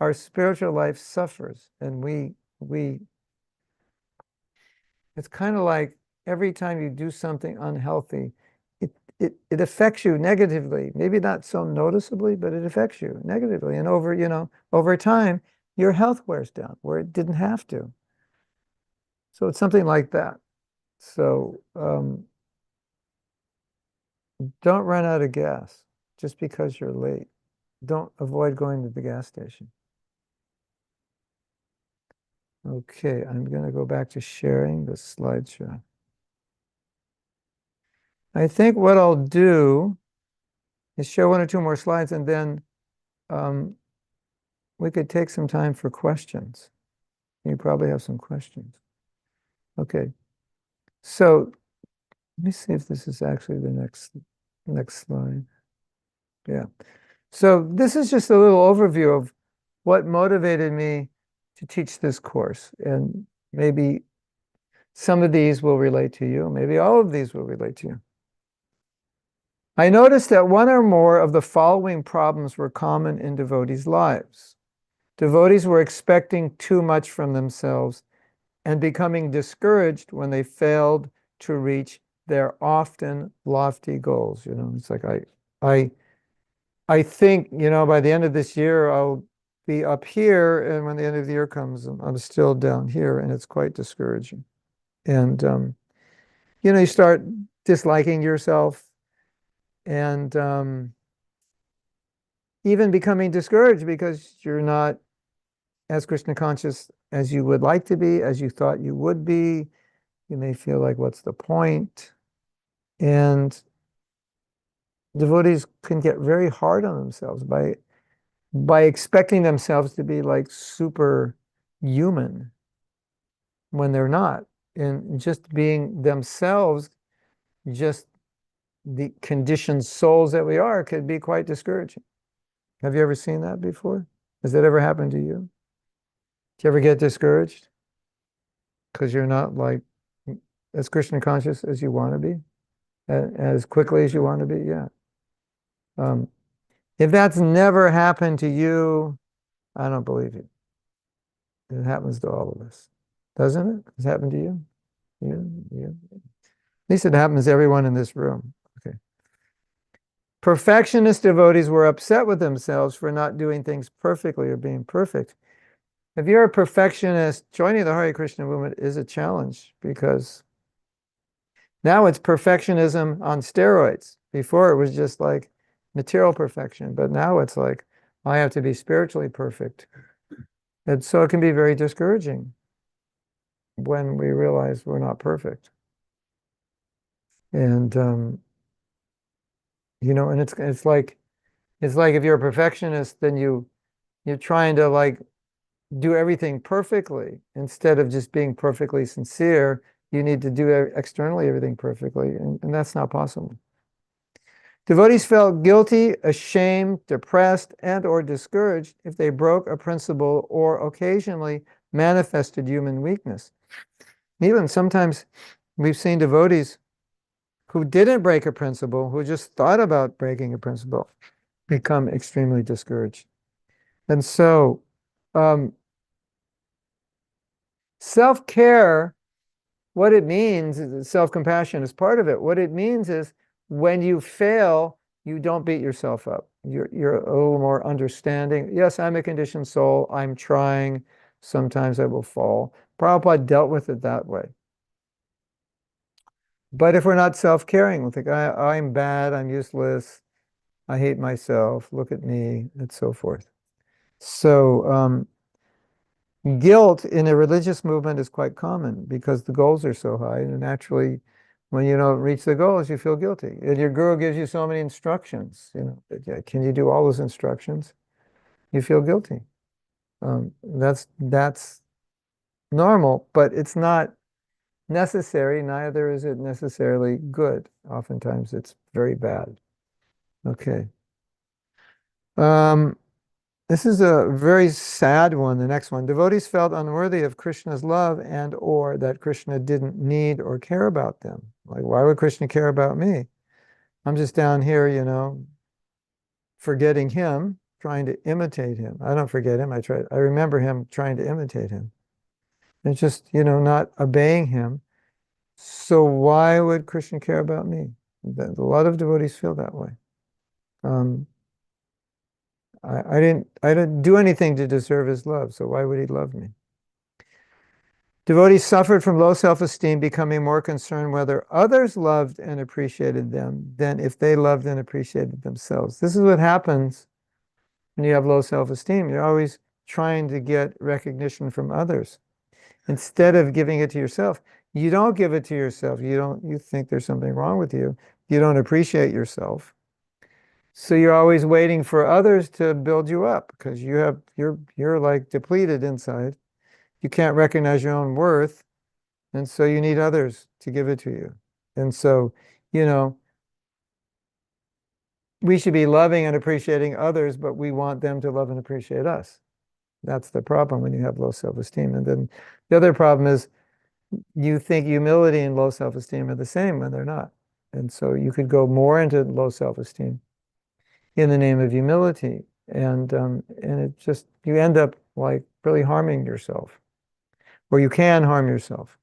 our spiritual life suffers and we it's kind of like every time you do something unhealthy, it affects you negatively. Maybe not so noticeably, but it affects you negatively. And over time, your health wears down where it didn't have to. So it's something like that. So don't run out of gas just because you're late. Don't avoid going to the gas station. Okay, I'm going to go back to sharing the slideshow. I think what I'll do is show one or two more slides and then we could take some time for questions. You probably have some questions. Okay, so let me see if this is actually the next slide. Yeah. So this is just a little overview of what motivated me to teach this course. And maybe some of these will relate to you. Maybe all of these will relate to you. I noticed that one or more of the following problems were common in devotees' lives. Devotees were expecting too much from themselves and becoming discouraged when they failed to reach their often lofty goals. It's like I think, by the end of this year, I'll be up here, and when the end of the year comes, I'm still down here, and it's quite discouraging. And you start disliking yourself and even becoming discouraged because you're not as Krishna conscious as you would like to be, as you thought you would be. You may feel like, what's the point? And devotees can get very hard on themselves by expecting themselves to be like superhuman when they're not. And just being themselves, just the conditioned souls that we are, could be quite discouraging. Have you ever seen that before? Has that ever happened to you? Do you ever get discouraged because you're not like as Krishna conscious as you want to be, as quickly as you want to be? Yeah. Um, if that's never happened to you, I don't believe you. It happens to all of us, doesn't it? Has it happened to you? Yeah. At least it happens to everyone in this room. Okay. Perfectionist devotees were upset with themselves for not doing things perfectly or being perfect. If you're a perfectionist, joining the Hare Krishna movement is a challenge because now it's perfectionism on steroids. Before it was just like material perfection, but now it's like, I have to be spiritually perfect. And so it can be very discouraging when we realize we're not perfect. And and it's like if you're a perfectionist, then you're trying to like do everything perfectly instead of just being perfectly sincere. You need to do externally everything perfectly, and that's not possible. Devotees felt guilty, ashamed, depressed, and or discouraged if they broke a principle or occasionally manifested human weakness. Even sometimes we've seen devotees who didn't break a principle, who just thought about breaking a principle, become extremely discouraged. And so self-care, what it means is self-compassion is part of it. What it means is when you fail, you don't beat yourself up. You're a little more understanding. Yes, I'm a conditioned soul. I'm trying. Sometimes I will fall. Prabhupada dealt with it that way. But if we're not self-caring, we'll think, I'm bad, I'm useless, I hate myself, look at me, and so forth. So guilt in a religious movement is quite common because the goals are so high, and naturally, when you don't reach the goals, you feel guilty. And your guru gives you so many instructions, can you do all those instructions? You feel guilty. That's normal, but it's not necessary. Neither is it necessarily good. Oftentimes, it's very bad. Okay. Um, This is a very sad one, the next one. Devotees felt unworthy of Krishna's love and or that Krishna didn't need or care about them. Like, why would Krishna care about me? I'm just down here, forgetting him, trying to imitate him. I don't forget him. I remember him trying to imitate him. It's just, not obeying him. So why would Krishna care about me? A lot of devotees feel that way. Um, I didn't do anything to deserve his love, so why would he love me? Devotees suffered from low self-esteem, becoming more concerned whether others loved and appreciated them than if they loved and appreciated themselves. This is what happens when you have low self-esteem. You're always trying to get recognition from others instead of giving it to yourself. You don't give it to yourself. You think there's something wrong with you. You don't appreciate yourself. So you're always waiting for others to build you up because you're like depleted inside. You can't recognize your own worth. And so you need others to give it to you. And so, you know, we should be loving and appreciating others, but we want them to love and appreciate us. That's the problem when you have low self-esteem. And then the other problem is you think humility and low self-esteem are the same when they're not. And so you could go more into low self-esteem in the name of humility. And it just, you end up like really harming yourself, or you can harm yourself.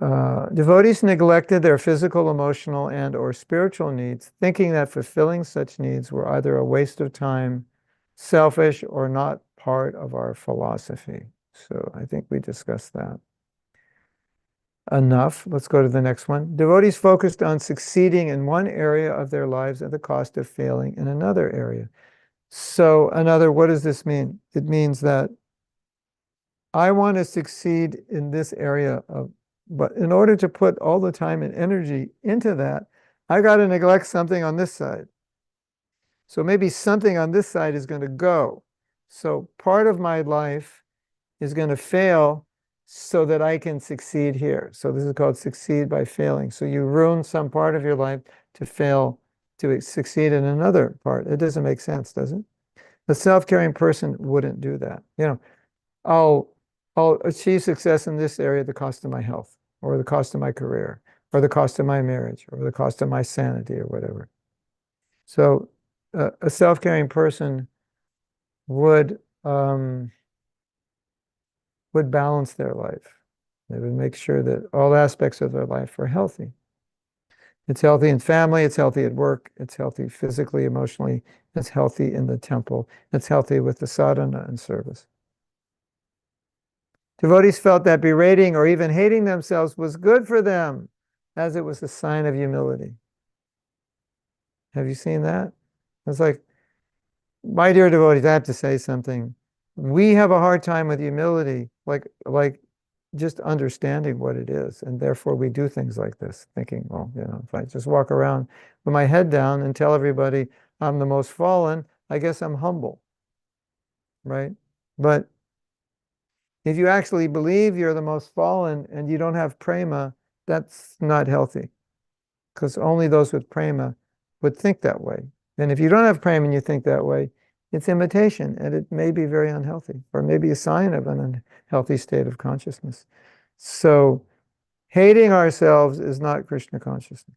Devotees neglected their physical, emotional, and or spiritual needs, thinking that fulfilling such needs were either a waste of time, selfish, or not part of our philosophy. So I think we discussed that enough. Let's go to the next one. Devotees focused on succeeding in one area of their lives at the cost of failing in another area. So what does this mean? It means that I want to succeed in this area but in order to put all the time and energy into that, I got to neglect something on this side. So maybe something on this side is going to go. So part of my life is going to fail so that I can succeed here. So this is called succeed by failing. So you ruin some part of your life to fail to succeed in another part. It doesn't make sense, does it? A self-caring person wouldn't do that. I'll I'll achieve success in this area at the cost of my health, or the cost of my career, or the cost of my marriage, or the cost of my sanity, or whatever. So a self-caring person would would balance their life. They would make sure that all aspects of their life are healthy. It's healthy in family, it's healthy at work, it's healthy physically, emotionally, it's healthy in the temple, it's healthy with the sadhana and service. Devotees felt that berating or even hating themselves was good for them, as it was a sign of humility. Have you seen that? It's like, my dear devotees, I have to say something. We have a hard time with humility, like just understanding what it is. And therefore we do things like this, thinking, well, if I just walk around with my head down and tell everybody I'm the most fallen, I guess I'm humble, right? But if you actually believe you're the most fallen and you don't have prema, that's not healthy, because only those with prema would think that way. And if you don't have prema and you think that way, it's imitation, and it may be very unhealthy, or maybe a sign of an unhealthy state of consciousness. So hating ourselves is not Krishna consciousness.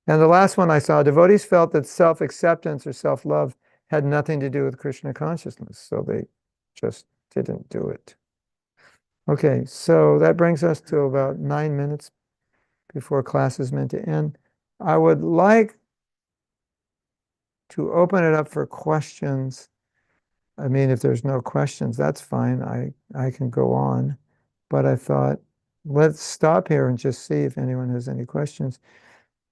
And the last one I saw, devotees felt that self-acceptance or self-love had nothing to do with Krishna consciousness, so they just didn't do it. Okay, so that brings us to about 9 minutes before class is meant to end. I would like to open it up for questions. I mean, if there's no questions, that's fine. I can go on. But I thought, let's stop here and just see if anyone has any questions.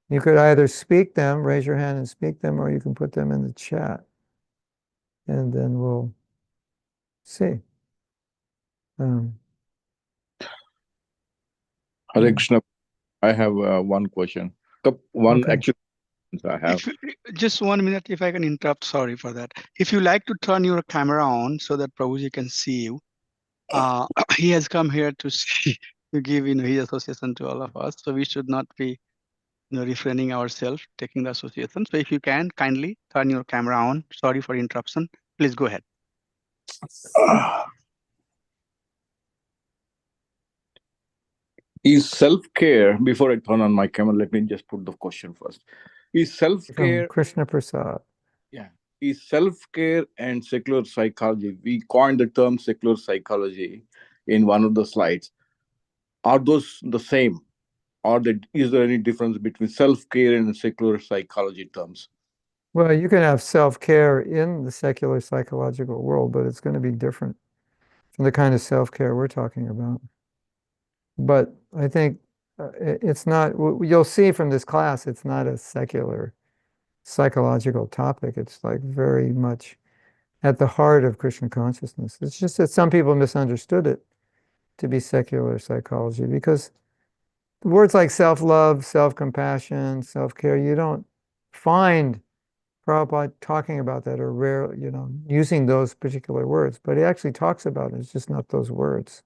You could either speak them, raise your hand and speak them, or you can put them in the chat. And then we'll see. Hare Yeah. Krishna, I have one question. One Okay. actual question I have. If just 1 minute, if I can interrupt, sorry for that. If you like to turn your camera on so that Prabhuji can see you, he has come here to see to give his association to all of us. So we should not be refraining ourselves taking the association. So if you can kindly turn your camera on. Sorry for interruption. Please go ahead. Is self-care, before I turn on my camera, let me just put the question first. Is From self-care, Krishna Prasad. yeah, is self-care and secular psychology, we coined the term secular psychology in one of the slides. Are those the same? Or is there any difference between self-care and secular psychology terms? Well, you can have self-care in the secular psychological world, but it's going to be different from the kind of self-care we're talking about. But I think it's not, you'll see from this class, it's not a secular psychological topic. It's like very much at the heart of Krishna consciousness. It's just that some people misunderstood it to be secular psychology, because words like self-love, self-compassion, self-care, you don't find Prabhupada talking about that, or rare, using those particular words, but he actually talks about it. It's just not those words.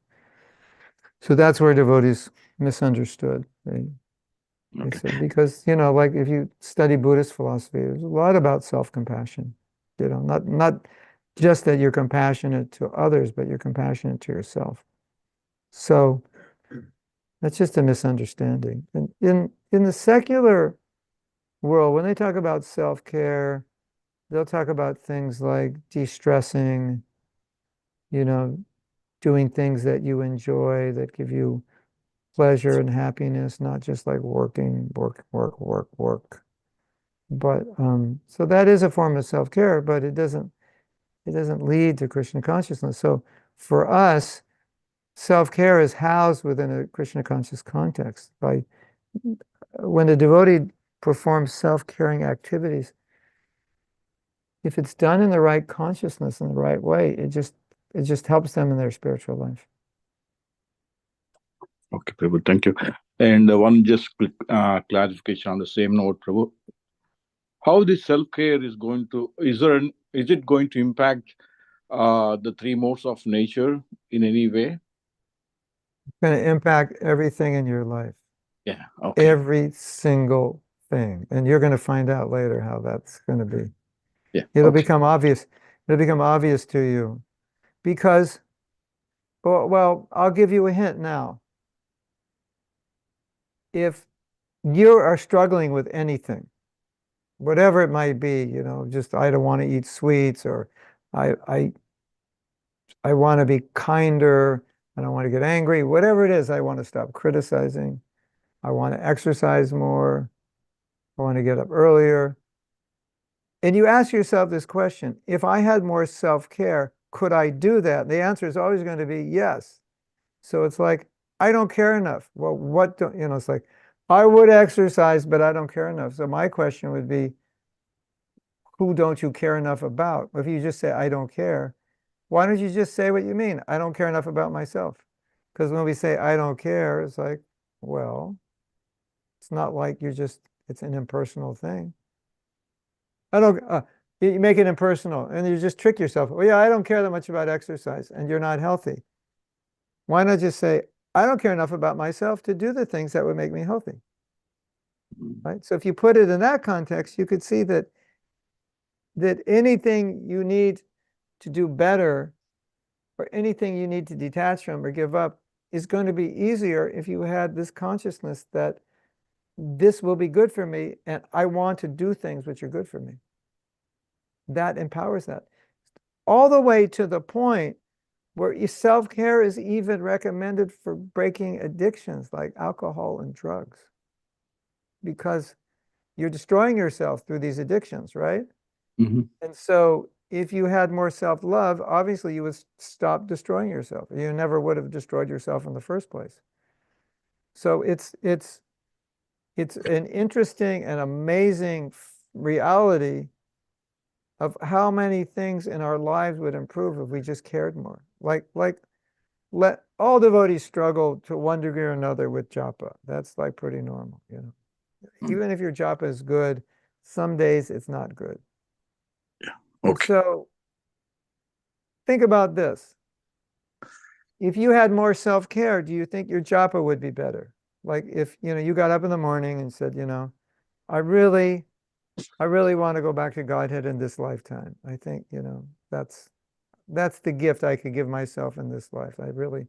So that's where devotees misunderstood. They Okay. said, because, like if you study Buddhist philosophy, there's a lot about self-compassion, not just that you're compassionate to others, but you're compassionate to yourself. So that's just a misunderstanding. And in the secular world, when they talk about self-care, they'll talk about things like de-stressing, doing things that you enjoy, that give you pleasure and happiness, not just like working, work, work, work, work. But so that is a form of self-care, but it doesn't lead to Krishna consciousness. So for us, self-care is housed within a Krishna conscious context. By when a devotee performs self-caring activities, if it's done in the right consciousness in the right way, it just helps them in their spiritual life. Okay, Prabhu, thank you. And one just quick clarification on the same note, Prabhu. How this self-care is going to, is it going to impact the three modes of nature in any way? It's going to impact everything in your life, Yeah, okay. every single thing. And you're going to find out later how that's going to be. Yeah, It'll okay. become obvious. It'll become obvious to you because, well, I'll give you a hint now. If you are struggling with anything, whatever it might be, just I don't want to eat sweets, or I I I want to be kinder, I don't want to get angry, whatever it is, I want to stop criticizing, I want to exercise more. I want to get up earlier. And you ask yourself this question, if I had more self-care, could I do that? The answer is always going to be yes. So it's like, I don't care enough. Well, what don't, it's like, I would exercise, but I don't care enough. So my question would be, who don't you care enough about? If you just say, I don't care, why don't you just say what you mean? I don't care enough about myself. Because when we say, I don't care, it's like, well, it's not like it's an impersonal thing. I don't, you make it impersonal and you just trick yourself. Well, yeah, I don't care that much about exercise and you're not healthy. Why not just say, I don't care enough about myself to do the things that would make me healthy, right? So if you put it in that context, you could see that anything you need to do better or anything you need to detach from or give up is going to be easier if you had this consciousness that this will be good for me and I want to do things which are good for me. That empowers that. All the way to the point where self-care is even recommended for breaking addictions like alcohol and drugs. Because you're destroying yourself through these addictions, right? Mm-hmm. And so if you had more self-love, obviously you would stop destroying yourself. You never would have destroyed yourself in the first place. So it's an interesting and amazing reality of how many things in our lives would improve if we just cared more. Like let all devotees struggle to one degree or another with japa. That's like pretty normal, Even if your japa is good, some days it's not good. Yeah. And Okay. so think about this. If you had more self-care, do you think your japa would be better? Like if, you got up in the morning and said, I really want to go back to Godhead in this lifetime. I think, that's the gift I could give myself in this life. I really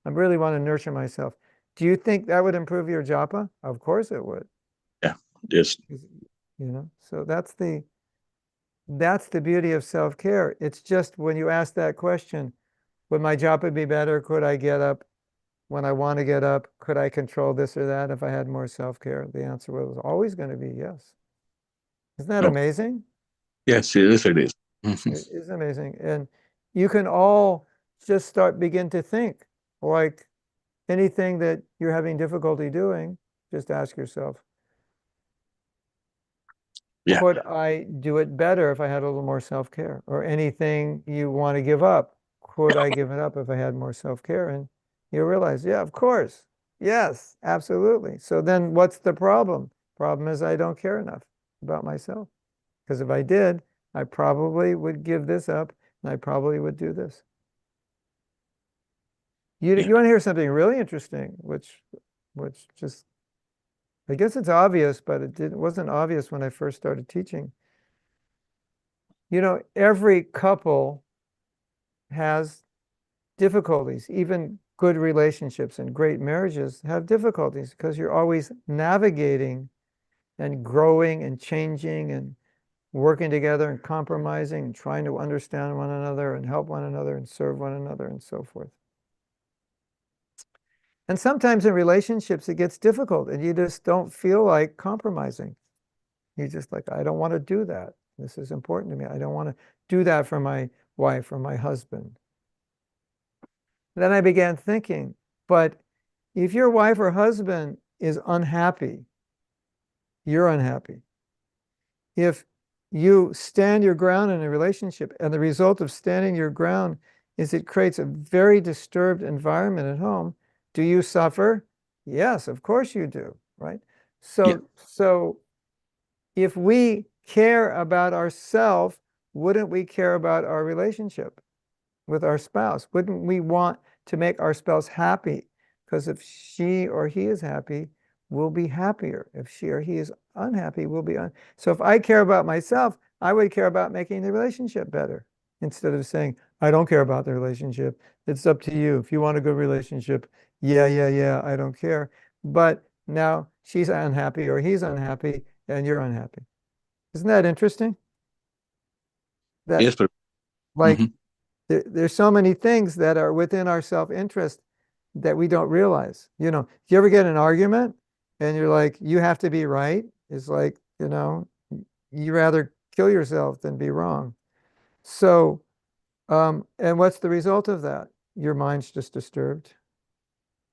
want to nurture myself. Do you think that would improve your japa? Of course it would. Yeah. Yes. So that's the beauty of self-care. It's just when you ask that question, would my japa be better? Could I get up when I want to get up? Could I control this or that if I had more self-care? The answer was always going to be yes. Isn't that Oh, amazing? yes, yes, it is. It is amazing. And you can all just begin to think like anything that you're having difficulty doing, just ask yourself, Yeah. could I do it better if I had a little more self-care? Or anything you want to give up, could I give it up if I had more self-care? And you realize, yeah, of course. Yes, absolutely. So then what's the problem? Problem is I don't care enough about myself. Because if I did, I probably would give this up and I probably would do this. You Yeah. want to hear something really interesting, which just, I guess it's obvious, but it wasn't obvious when I first started teaching. Every couple has difficulties. Even good relationships and great marriages have difficulties because you're always navigating and growing and changing and working together and compromising and trying to understand one another and help one another and serve one another and so forth. And sometimes in relationships, it gets difficult and you just don't feel like compromising. You're just like, I don't want to do that. This is important to me. I don't want to do that for my wife or my husband. Then I began thinking, but if your wife or husband is unhappy, you're unhappy. If you stand your ground in a relationship and the result of standing your ground is it creates a very disturbed environment at home, do you suffer? Yes, of course you do, right? Yeah. So if we care about ourselves, wouldn't we care about our relationship with our spouse? Wouldn't we want to make our spouse happy? Because if she or he is happy, we'll be happier. If she or he is unhappy, we'll be So if I care about myself, I would care about making the relationship better instead of saying, I don't care about the relationship. It's up to you. If you want a good relationship, yeah, I don't care. But now she's unhappy or he's unhappy and you're unhappy. Isn't that interesting? That Yes, Prabhu. like there's so many things that are within our self-interest that we don't realize. Do you ever get in an argument and you're like, you have to be right. It's like, you rather kill yourself than be wrong. So, and what's the result of that? Your mind's just disturbed.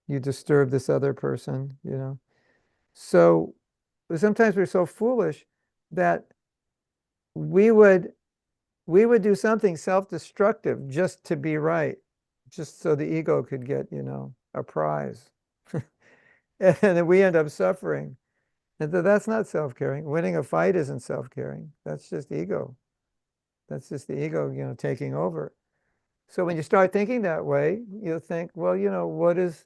You disturb this other person. So sometimes we're so foolish that we would we would do something self-destructive just to be right, just so the ego could get a prize. And then we end up suffering. And that's not self-caring. Winning a fight isn't self-caring. That's just ego. That's just the ego taking over. So when you start thinking that way, you'll think, well, what is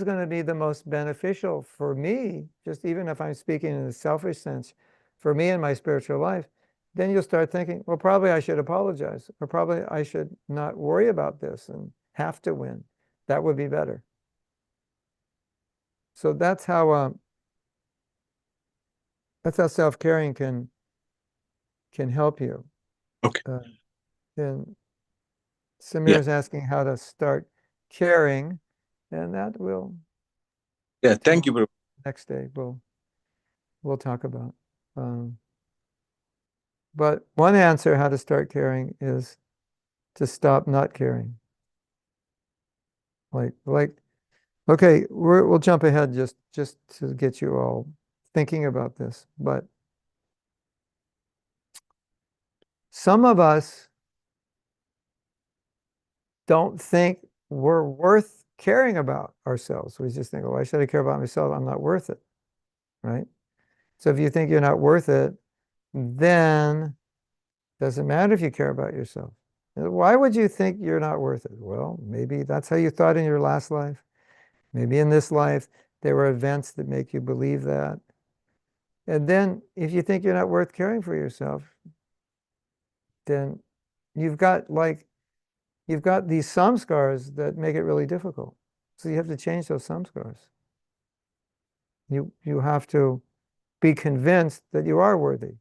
going to be the most beneficial for me, just even if I'm speaking in a selfish sense, for me in my spiritual life, then you'll start thinking, well, probably I should apologize, or probably I should not worry about this and have to win. That would be better. So that's how self-caring can help you. Okay. And Samir Yeah. is asking how to start caring, and that will Yeah. Thank you, Prabhu. next day we'll talk about. Um, but one answer how to start caring is to stop not caring. Like, okay, we'll jump ahead just to get you all thinking about this. But some of us don't think we're worth caring about ourselves. We just think, oh, why should I care about myself? I'm not worth it, right? So if you think you're not worth it, then it doesn't matter if you care about yourself. Why would you think you're not worth it? Well, maybe that's how you thought in your last life. Maybe in this life, there were events that make you believe that. And then if you think you're not worth caring for yourself, then you've got these samskars that make it really difficult. So you have to change those samskars. You have to be convinced that you are worthy.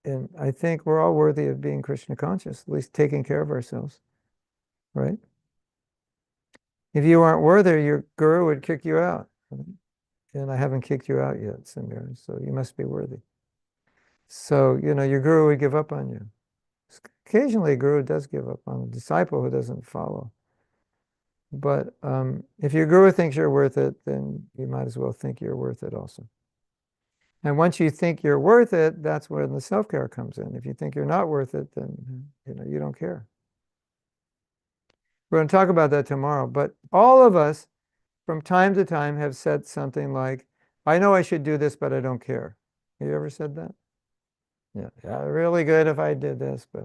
And I think we're all worthy of being Krishna conscious, at least taking care of ourselves, right? If you aren't worthy, your guru would kick you out. And I haven't kicked you out yet, Samir, so you must be worthy. So, your guru would give up on you. Occasionally, a guru does give up on a disciple who doesn't follow. But if your guru thinks you're worth it, then you might as well think you're worth it also. And once you think you're worth it, that's when the self-care comes in. If you think you're not worth it, then you don't care. We're going to talk about that tomorrow. But all of us, from time to time, have said something like, I know I should do this, but I don't care. Have you ever said that? Yeah, really good if I did this, but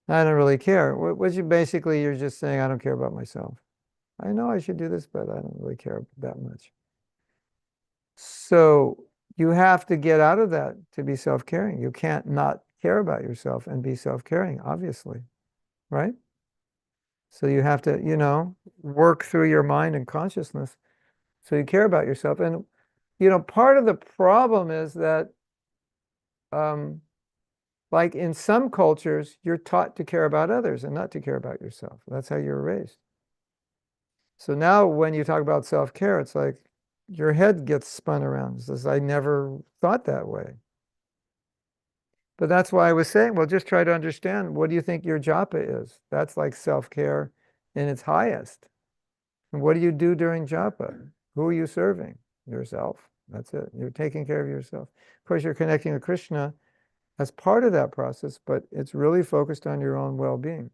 I don't really care. Which you're just saying, I don't care about myself. I know I should do this, but I don't really care that much. So you have to get out of that to be self-caring. You can't not care about yourself and be self-caring, obviously, right? So you have to, work through your mind and consciousness so you care about yourself. And, part of the problem is that, like in some cultures, you're taught to care about others and not to care about yourself. That's how you're raised. So now when you talk about self-care, it's like your head gets spun around. It says, I never thought that way. But that's why I was saying, well, just try to understand, what do you think your japa is? That's like self-care in its highest. And what do you do during japa? Who are you serving? Yourself. That's it. You're taking care of yourself. Of course, you're connecting with Krishna as part of that process, but it's really focused on your own well-being.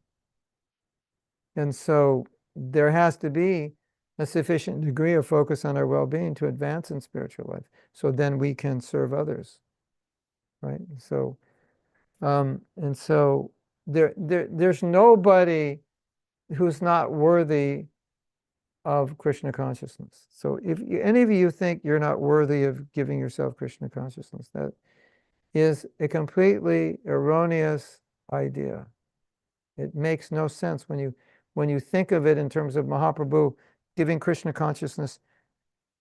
And so there has to be a sufficient degree of focus on our well-being to advance in spiritual life. So then we can serve others, right? So, and so there's nobody who's not worthy of Krishna consciousness. So if any of you think you're not worthy of giving yourself Krishna consciousness, that is a completely erroneous idea. It makes no sense when you think of it in terms of Mahaprabhu giving Krishna consciousness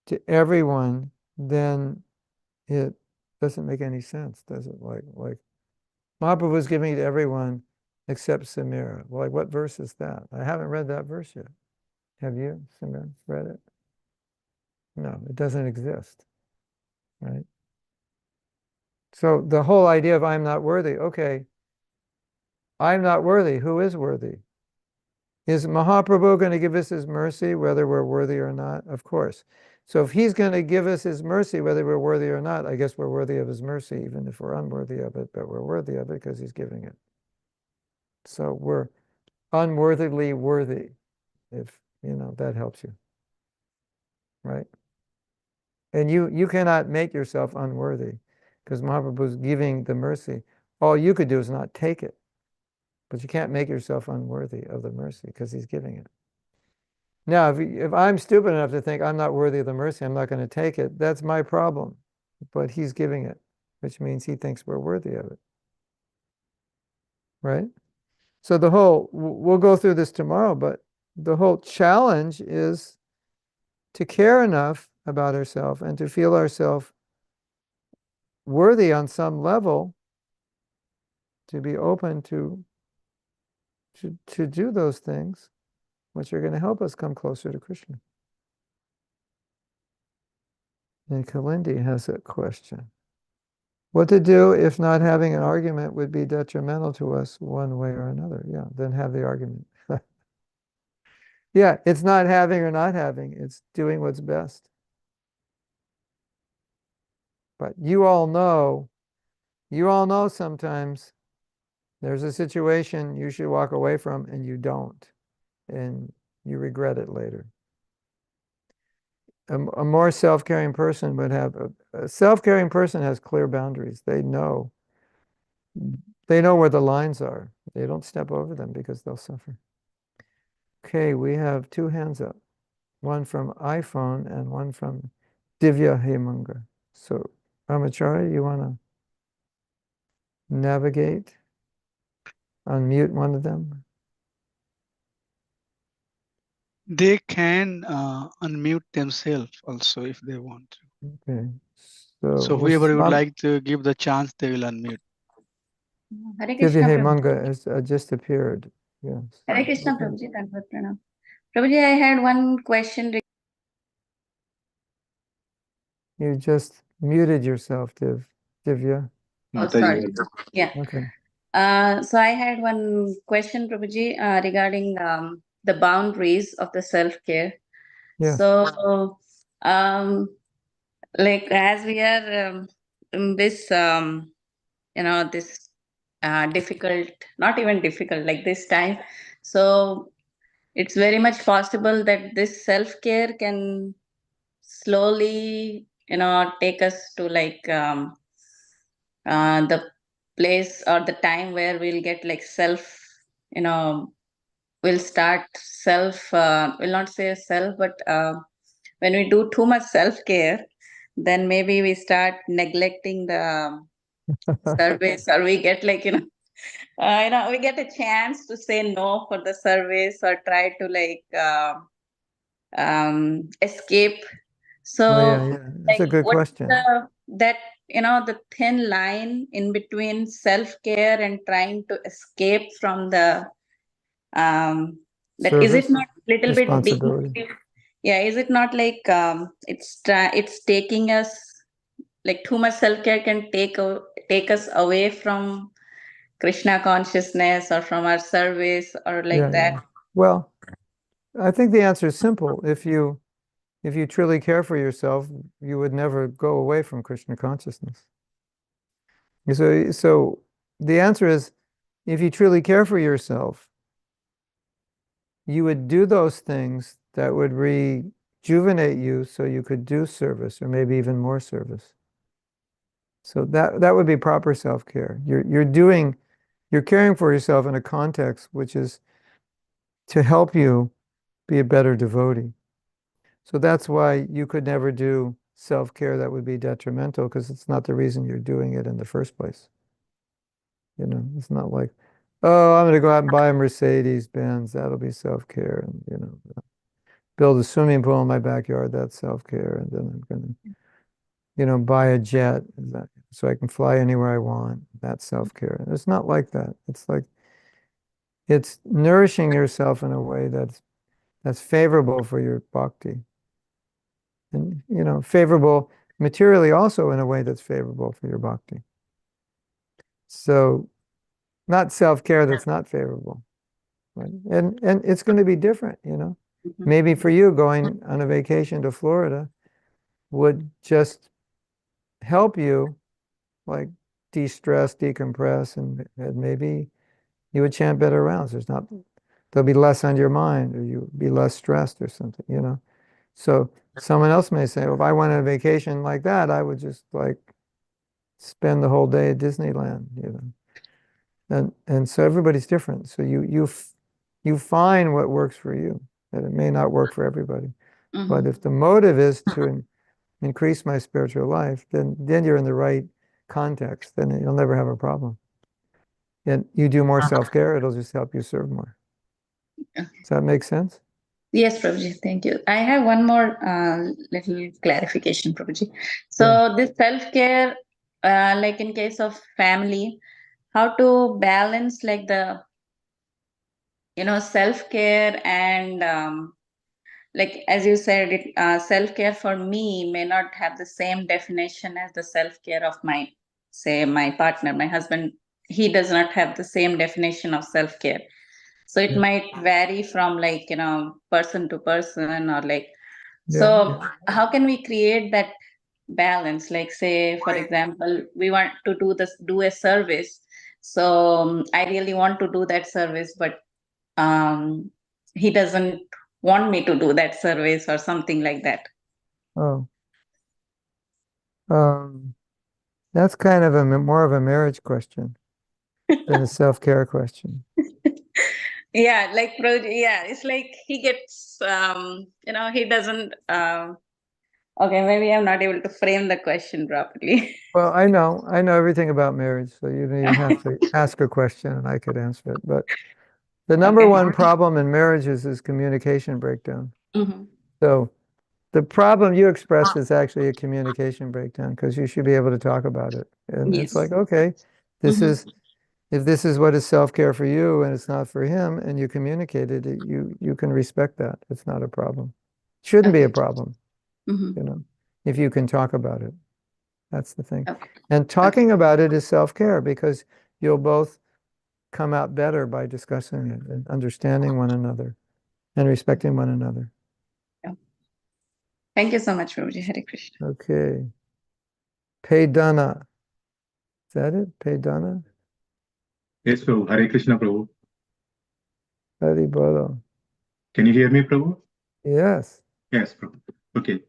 to everyone, then it doesn't make any sense, does it? Like Mahaprabhu is giving it to everyone except Samira. Well, like what verse is that? I haven't read that verse yet. Have you, Simran, read it? No, it doesn't exist, right? So the whole idea of I'm not worthy, okay, I'm not worthy. Who is worthy? Is Mahaprabhu going to give us his mercy whether we're worthy or not? Of course. So if he's going to give us his mercy whether we're worthy or not, I guess we're worthy of his mercy, even if we're unworthy of it, but we're worthy of it because he's giving it. So we're unworthily worthy, if that helps you, right? And you cannot make yourself unworthy because Mahaprabhu's giving the mercy. All you could do is not take it, but you can't make yourself unworthy of the mercy because he's giving it. Now, if I'm stupid enough to think I'm not worthy of the mercy, I'm not going to take it, that's my problem. But he's giving it, which means he thinks we're worthy of it, right? So we'll go through this tomorrow, but the whole challenge is to care enough about ourselves and to feel ourselves worthy on some level to be open to do those things which are going to help us come closer to Krishna. And Kalindi has a question. What to do if not having an argument would be detrimental to us one way or another? Yeah, then have the argument. Yeah, it's not having or not having, it's doing what's best. But you all know sometimes there's a situation you should walk away from and you don't, and you regret it later. A more self-caring person would have a self-caring person has clear boundaries. They know where the lines are. They don't step over them because they'll suffer. Okay, we have two hands up, one from iPhone and one from Divya Hemanga. So, Ramacharya, you want to navigate, unmute one of them? They can unmute themselves also if they want to. Okay, So so whoever would like to give the chance, they will unmute. Hare Divya Krishna, Prabhuji. Hemanga has just appeared. Yes. Hare Krishna, Okay. Prabhuji. Tanvat Pranam. Prabhuji, I had one question. You just muted yourself, Divya. Oh, sorry. Yeah. Okay. So I had one question, Prabhuji, regarding the boundaries of the self-care. Yes. So, like as we are in this, this difficult, not even difficult, like this time. So it's very much possible that this self-care can slowly, take us to like the place or the time where we'll get like self, you know, we'll start self, will not say self, but when we do too much self-care, then maybe we start neglecting the service, or we get like, we get a chance to say no for the service or try to like escape. So Oh, yeah. That's a like good what is question. that the thin line in between self-care and trying to escape from the that is it Service, not little bit responsibility. yeah, is it not like it's taking us like too much self-care can take us away from Krishna consciousness or from our service or like that? Yeah. Well, I think the answer is simple. If you truly care for yourself, you would never go away from Krishna consciousness. So the answer is, if you truly care for yourself, you would do those things that would rejuvenate you so you could do service or maybe even more service. So that would be proper self-care. You're caring for yourself in a context which is to help you be a better devotee. So that's why you could never do self-care that would be detrimental, because it's not the reason you're doing it in the first place. It's not like, oh, I'm going to go out and buy a Mercedes Benz. That'll be self-care. And, build a swimming pool in my backyard. That's self-care. And then I'm going to, buy a jet so I can fly anywhere I want. That's self-care. It's not like that. It's like, it's nourishing yourself in a way that's favorable for your bhakti. And, favorable materially also in a way that's favorable for your bhakti. So not self-care that's not favorable. Right? And it's going to be different, Maybe for you, going on a vacation to Florida would just help you, like, de-stress, decompress, and maybe you would chant better rounds. There'll be less on your mind, or you'll be less stressed or something. So someone else may say, well, if I went on a vacation like that, I would just like spend the whole day at Disneyland. And so everybody's different. So you find what works for you, and it may not work for everybody. But if the motive is to increase my spiritual life, then you're in the right context. Then you'll never have a problem. And you do more self-care, it'll just help you serve more. Does that make sense? Yes, Prabhuji, thank you. I have one more little clarification, Prabhuji. So this self-care, like in case of family, how to balance like the, self-care and like as you said, self-care for me may not have the same definition as the self-care of my partner, my husband. He does not have the same definition of self-care. So it might vary from like, person to person or like, so how can we create that balance? Like say, for example, we want to do a service. So I really want to do that service, but he doesn't want me to do that service or something like that. Oh, that's kind of more of a marriage question than a self-care question. Yeah, like it's like he gets he doesn't okay, maybe I'm not able to frame the question properly. Well, I know everything about marriage, so you don't even have to ask a question and I could answer it. But the number one problem in marriages is communication breakdown. So the problem you expressed is actually a communication breakdown, because you should be able to talk about it. And it's like, okay, if this is what is self-care for you and it's not for him, and you communicated it, you can respect that. It's not a problem. Shouldn't be a problem, if you can talk about it. That's the thing. And talking about it is self-care, because you'll both come out better by discussing it and understanding one another and respecting one another. Thank you so much, Prabhuji. Hare Krishna. Okay. Paydana. Is that it? Paydana? Yes, Prabhu. Hare Krishna, Prabhu. Hari Bolo. Can you hear me, Prabhu? Yes. Yes, Prabhu. Okay.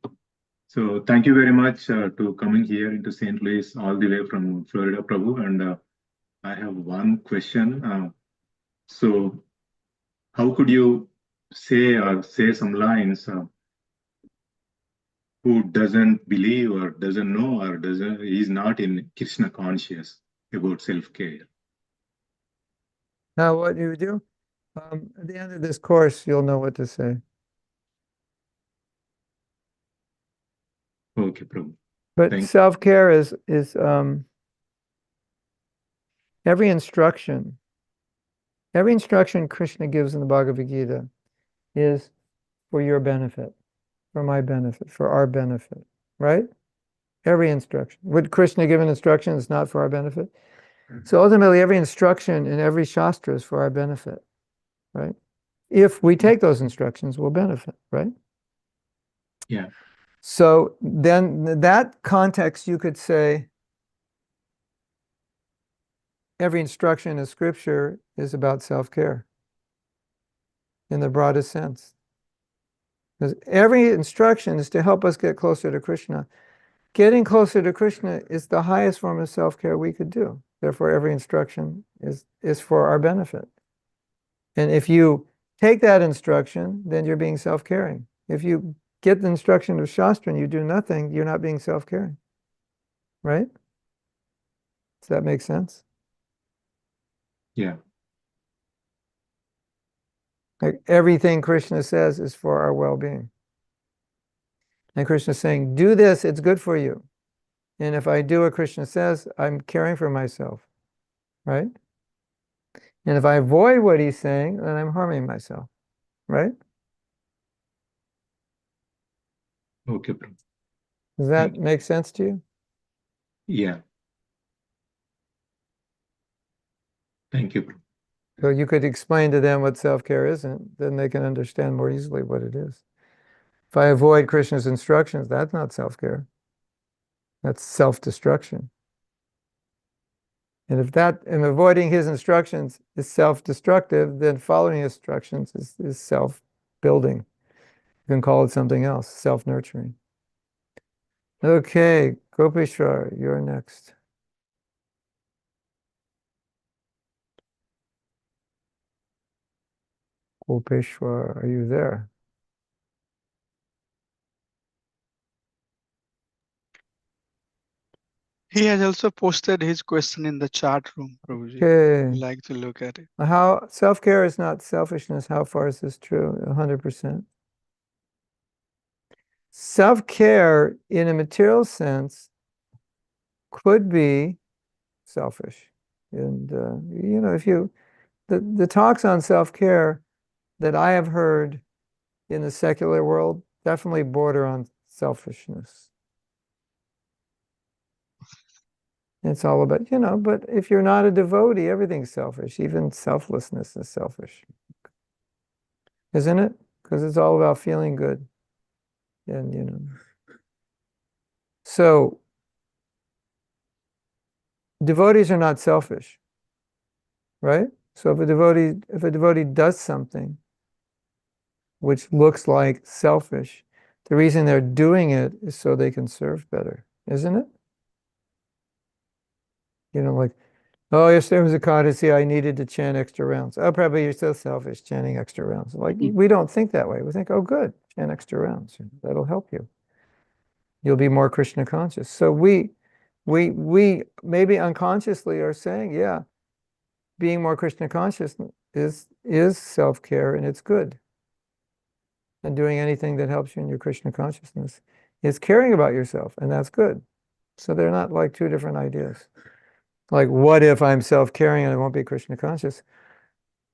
So thank you very much to coming here into St. Louis all the way from Florida, Prabhu. And I have one question. So how could you say some lines who doesn't believe or doesn't know or is not in Krishna conscious about self-care? Now, what you do? At the end of this course, you'll know what to say. Okay, Prabhu. But self-care is every instruction Krishna gives in the Bhagavad Gita is for your benefit, for my benefit, for our benefit, right? Every instruction. Would Krishna give an instruction that's not for our benefit? So ultimately, every instruction in every Shastra is for our benefit, right? If we take those instructions, we'll benefit, right? Yeah. So then in that context, you could say every instruction in Scripture is about self-care in the broadest sense. Because every instruction is to help us get closer to Krishna. Getting closer to Krishna is the highest form of self-care we could do. Therefore, every instruction is for our benefit. And if you take that instruction, then you're being self-caring. If you get the instruction of Shastra and you do nothing, you're not being self-caring. Right? Does that make sense? Yeah. Like everything Krishna says is for our well-being. And Krishna is saying, do this, it's good for you. And if I do what Krishna says, I'm caring for myself. Right? And if I avoid what he's saying, then I'm harming myself. Right? Okay, Prabhu. Does that Thank you. make sense to you? Yeah. Thank you, Prabhu. So you could explain to them what self-care isn't, then they can understand more easily what it is. If I avoid Krishna's instructions, that's not self-care. That's self-destruction. And if avoiding his instructions is self-destructive, then following his instructions is self-building. You can call it something else, self-nurturing. Okay, Gopishwar, you're next. Gopishwar, are you there? He has also posted his question in the chat room, Prabhuji. Okay. We like to look at it. How self-care is not selfishness. How far is this true? 100%. Self-care in a material sense could be selfish. And, if the talks on self-care that I have heard in the secular world definitely border on selfishness. It's all about, but if you're not a devotee, everything's selfish. Even selflessness is selfish. Isn't it? Because it's all about feeling good. And, so devotees are not selfish, right? So if a devotee does something which looks like selfish, the reason they're doing it is so they can serve better, isn't it? Like, oh, yesterday was a Ekadasi, I needed to chant extra rounds. Oh, probably you're so selfish chanting extra rounds. Like, we don't think that way. We think, oh, good, chant extra rounds. That'll help you. You'll be more Krishna conscious. So we maybe unconsciously are saying, yeah, being more Krishna conscious is self-care and it's good. And doing anything that helps you in your Krishna consciousness is caring about yourself, and that's good. So they're not like two different ideas. Like, what if I'm self-caring and I won't be Krishna conscious?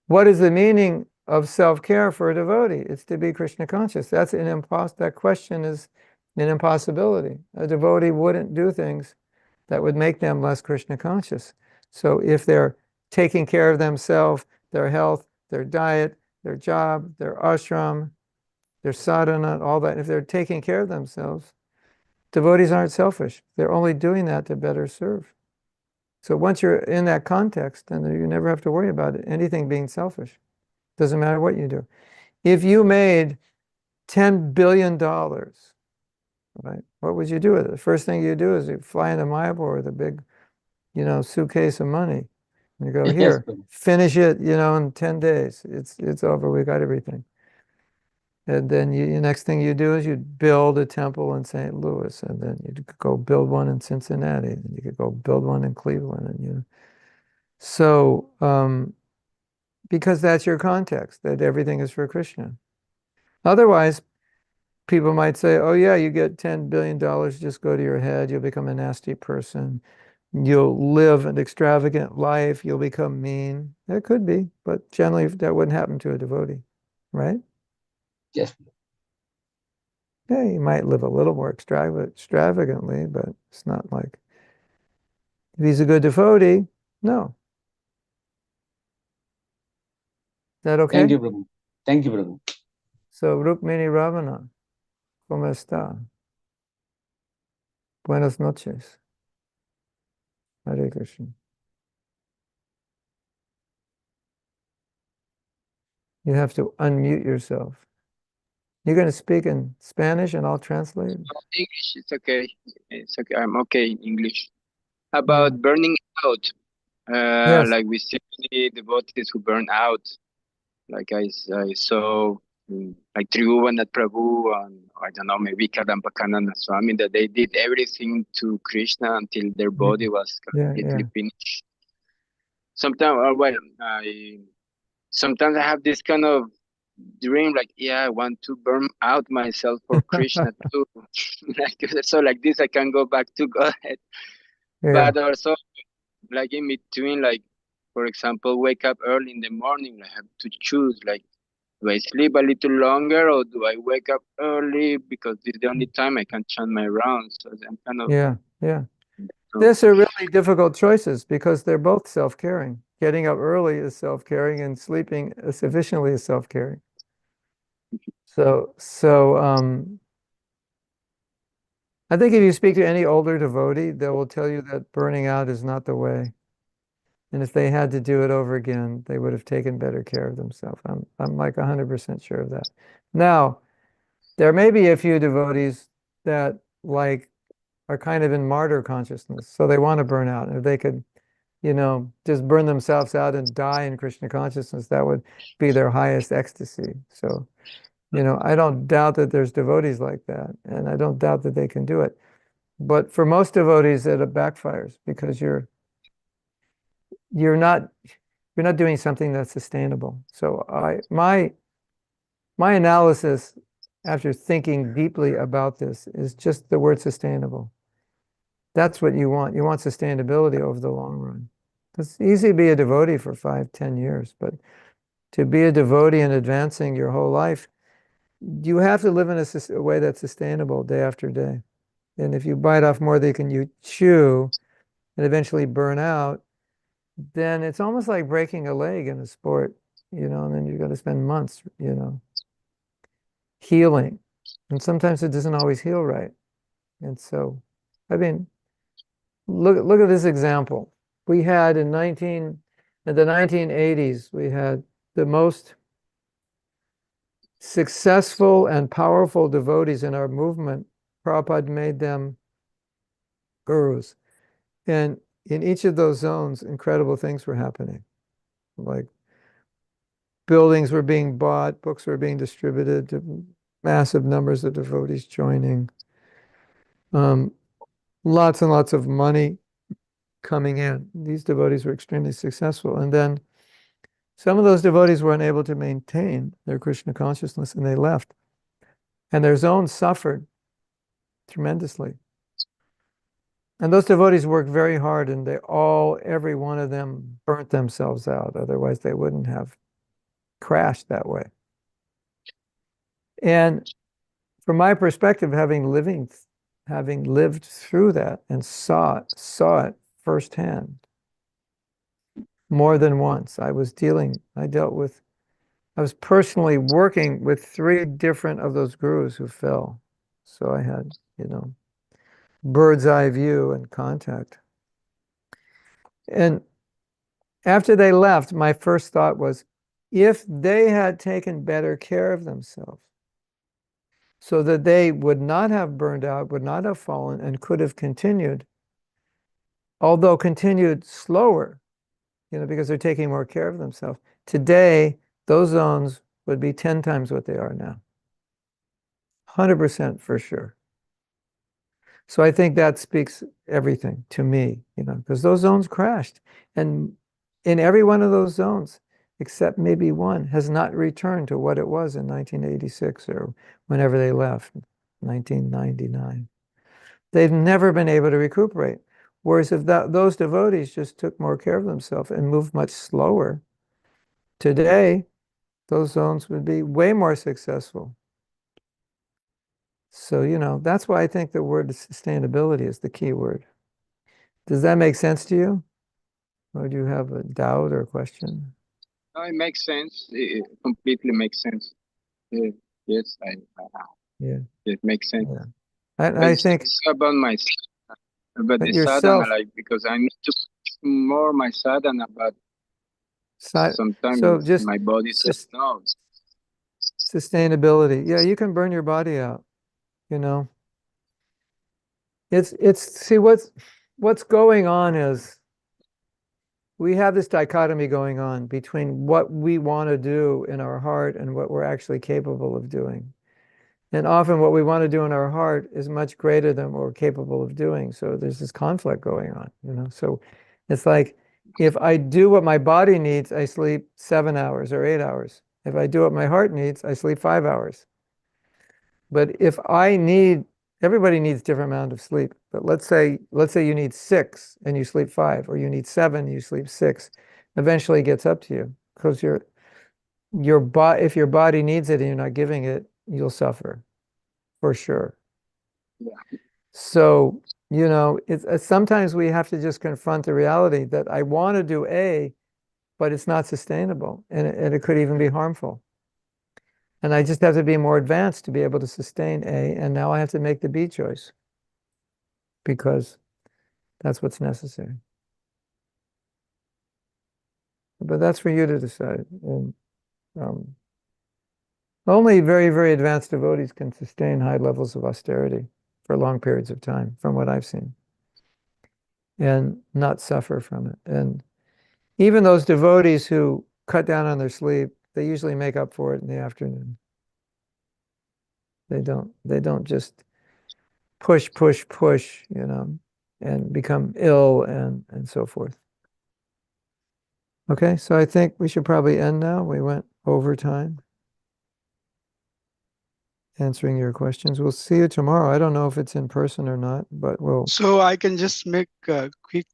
What is the meaning of self-care for a devotee? It's to be Krishna conscious. That question is an impossibility. A devotee wouldn't do things that would make them less Krishna conscious. So if they're taking care of themselves, their health, their diet, their job, their ashram, their sadhana, all that, if they're taking care of themselves, devotees aren't selfish. They're only doing that to better serve. So once you're in that context, then you never have to worry about anything being selfish. Doesn't matter what you do. If you made $10 billion, right, what would you do with it? The first thing you do is you fly into Mayapur with a big, suitcase of money. And you go, Yes, here, Prabhu. finish it, in 10 days. It's over. We got everything. And then the next thing you do is you build a temple in St. Louis, and then you could go build one in Cincinnati, and you could go build one in Cleveland, and so because that's your context, that everything is for Krishna. Otherwise, people might say, "Oh yeah, you get $10 billion, just go to your head, you'll become a nasty person, you'll live an extravagant life, you'll become mean." That could be, but generally that wouldn't happen to a devotee, right? Yes. Yeah, you might live a little more extravagantly, but it's not like if he's a good devotee, no. Is that okay? Thank you, Prabhu. Thank you, Prabhu. So, Rukmini Ravana, ¿cómo está? Buenas noches. Hare Krishna. You have to unmute yourself. You're going to speak in Spanish and I'll translate. English, it's okay. It's okay. I'm okay in English. About burning out, Yes. like we see many devotees who burn out. Like I saw, like Tribhuvanat Prabhu and I don't know, maybe Kadampakananda Swami, that they did everything to Krishna until their body was completely finished. Sometimes I have this kind of dream, like, yeah, I want to burn out myself for Krishna too. So like this, I can go back to Godhead. But also, like in between, like, for example, wake up early in the morning, I have to choose, like, do I sleep a little longer or do I wake up early because this is the only time I can chant my rounds? So I'm kind of Yeah, yeah. These are really difficult choices because they're both self-caring. Getting up early is self-caring and sleeping sufficiently is self-caring. So I think if you speak to any older devotee, they will tell you that burning out is not the way. And if they had to do it over again, they would have taken better care of themselves. I'm like 100% sure of that. Now, there may be a few devotees that like are kind of in martyr consciousness, so they want to burn out. And if they could, just burn themselves out and die in Krishna consciousness, that would be their highest ecstasy. So, I don't doubt that there's devotees like that, and I don't doubt that they can do it. But for most devotees, it backfires because you're not doing something that's sustainable. So my analysis after thinking deeply about this is just the word sustainable. That's what you want. You want sustainability over the long run. It's easy to be a devotee for 5, 10 years, but to be a devotee and advancing your whole life, you have to live in a way that's sustainable day after day. And if you bite off more than you chew and eventually burn out, then it's almost like breaking a leg in a sport, and then you've got to spend months, healing. And sometimes it doesn't always heal right. And so, I mean, look at this example. We had in the 1980s, we had the most successful and powerful devotees in our movement. Prabhupada made them gurus. And in each of those zones, incredible things were happening. Like buildings were being bought, books were being distributed, massive numbers of devotees joining, lots and lots of money coming in. These devotees were extremely successful. And then some of those devotees were unable to maintain their Krishna consciousness and they left. And their zones suffered tremendously. And those devotees worked very hard and every one of them burnt themselves out. Otherwise, they wouldn't have crashed that way. And from my perspective, having lived through that and saw it firsthand more than once. I was personally working with 3 different of those gurus who fell. So I had, bird's eye view and contact. And after they left, my first thought was, if they had taken better care of themselves so that they would not have burned out, would not have fallen, and could have continued, although continued slower, because they're taking more care of themselves. Today, those zones would be 10 times what they are now. 100% for sure. So I think that speaks everything to me, because those zones crashed. And in every one of those zones, except maybe one, has not returned to what it was in 1986 or whenever they left, 1999. They've never been able to recuperate. Whereas if those devotees just took more care of themselves and moved much slower, today, those zones would be way more successful. So, that's why I think the word sustainability is the key word. Does that make sense to you? Or do you have a doubt or a question? No, it makes sense. It completely makes sense. Yes, Yeah. it makes sense. Yeah. But I it's think just about myself, about the yourself, sadhana, because I need to push more my sadhana, but so sometimes just my body says no. sustainability. Yeah, you can burn your body out, see what's going on is we have this dichotomy going on between what we want to do in our heart and what we're actually capable of doing. And often what we want to do in our heart is much greater than what we're capable of doing. So there's this conflict going on, So it's like, if I do what my body needs, I sleep 7 hours or 8 hours. If I do what my heart needs, I sleep 5 hours. But if everybody needs different amount of sleep. But let's say you need 6 and you sleep 5, or you need 7, you sleep 6. Eventually it gets up to you because if your body needs it and you're not giving it, you'll suffer for sure. Yeah. So, it's sometimes we have to just confront the reality that I want to do A, but it's not sustainable and it could even be harmful. And I just have to be more advanced to be able to sustain A, and now I have to make the B choice because that's what's necessary. But that's for you to decide. And only very, very advanced devotees can sustain high levels of austerity for long periods of time, from what I've seen, and not suffer from it. And even those devotees who cut down on their sleep, they usually make up for it in the afternoon. They don't just push, and become ill and so forth. Okay, so I think we should probably end now. We went over time answering your questions. We'll see you tomorrow. I don't know if it's in person or not, but we'll. So I can just make a quick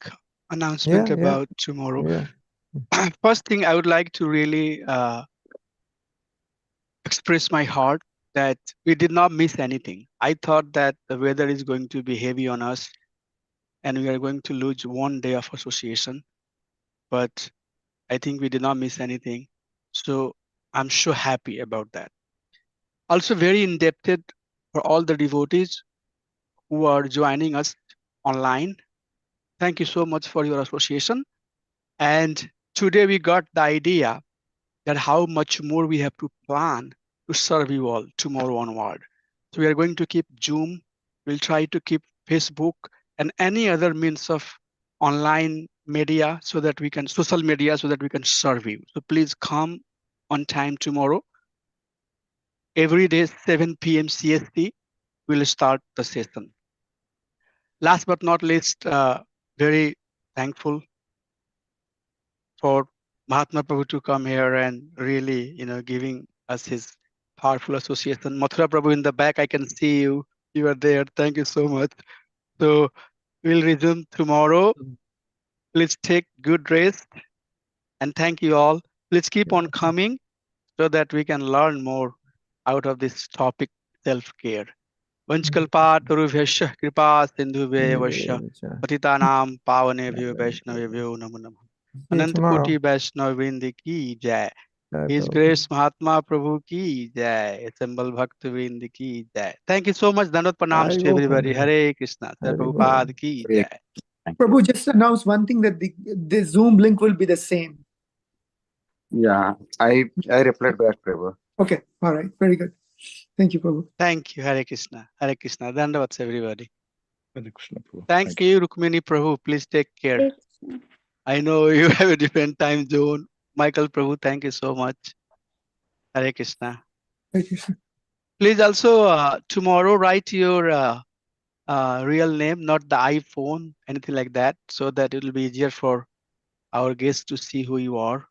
announcement about tomorrow. Yeah. First thing, I would like to really express my heart that we did not miss anything. I thought that the weather is going to be heavy on us and we are going to lose one day of association, but I think we did not miss anything. So I'm so happy about that. Also very indebted for all the devotees who are joining us online. Thank you so much for your association. And today we got the idea that how much more we have to plan to serve you all tomorrow onward. So we are going to keep Zoom. We'll try to keep Facebook and any other means of online media so that we can social media so that we can serve you. So please come on time tomorrow. Every day 7 p.m. CST, we'll start the session. Last but not least, very thankful for Mahatma Prabhu to come here and really, giving us his powerful association. Mathura Prabhu in the back, I can see you. You are there. Thank you so much. So we'll resume tomorrow. Please take good rest and thank you all. Please keep on coming so that we can learn more out of this topic, self-care. Vanchkalpatarubhyasya kripa sindhubhyavasya patitanam pavanebhyo vaishnavebhyo namo namo. See you Anant tomorrow. Koti Vaishnav Vrinda ki jai. Jai His Prabhupada. Grace Mahatma Prabhu ki jai. Assemble Bhakta Vrinda ki jai. Thank you so much. Dandavat pranams Hari to everybody. Bol. Hare Krishna. Sir Hari Bol. Prabhupada ki Hare jai. Prabhu just announced one thing that the Zoom link will be the same. Yeah, I replied back, Prabhu. Okay, all right, very good. Thank you, Prabhu. Thank you. Hare Krishna. Hare Krishna. Dandavats everybody. Hare Krishna, Prabhu. Thank you, Rukmini Prabhu. Please take care. I know you have a different time zone. Michael Prabhu, thank you so much. Hare Krishna. Hare Krishna. Please also tomorrow write your real name, not the iPhone, anything like that, so that it will be easier for our guests to see who you are.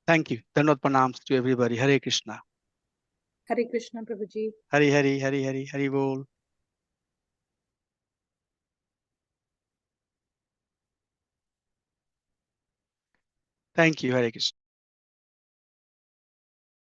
Thank you. Dandavat pranams to everybody. Hare Krishna. Hare Krishna, Prabhuji. Hari Hari Hari Hari Hari Bol. Thank you. Hare Krishna.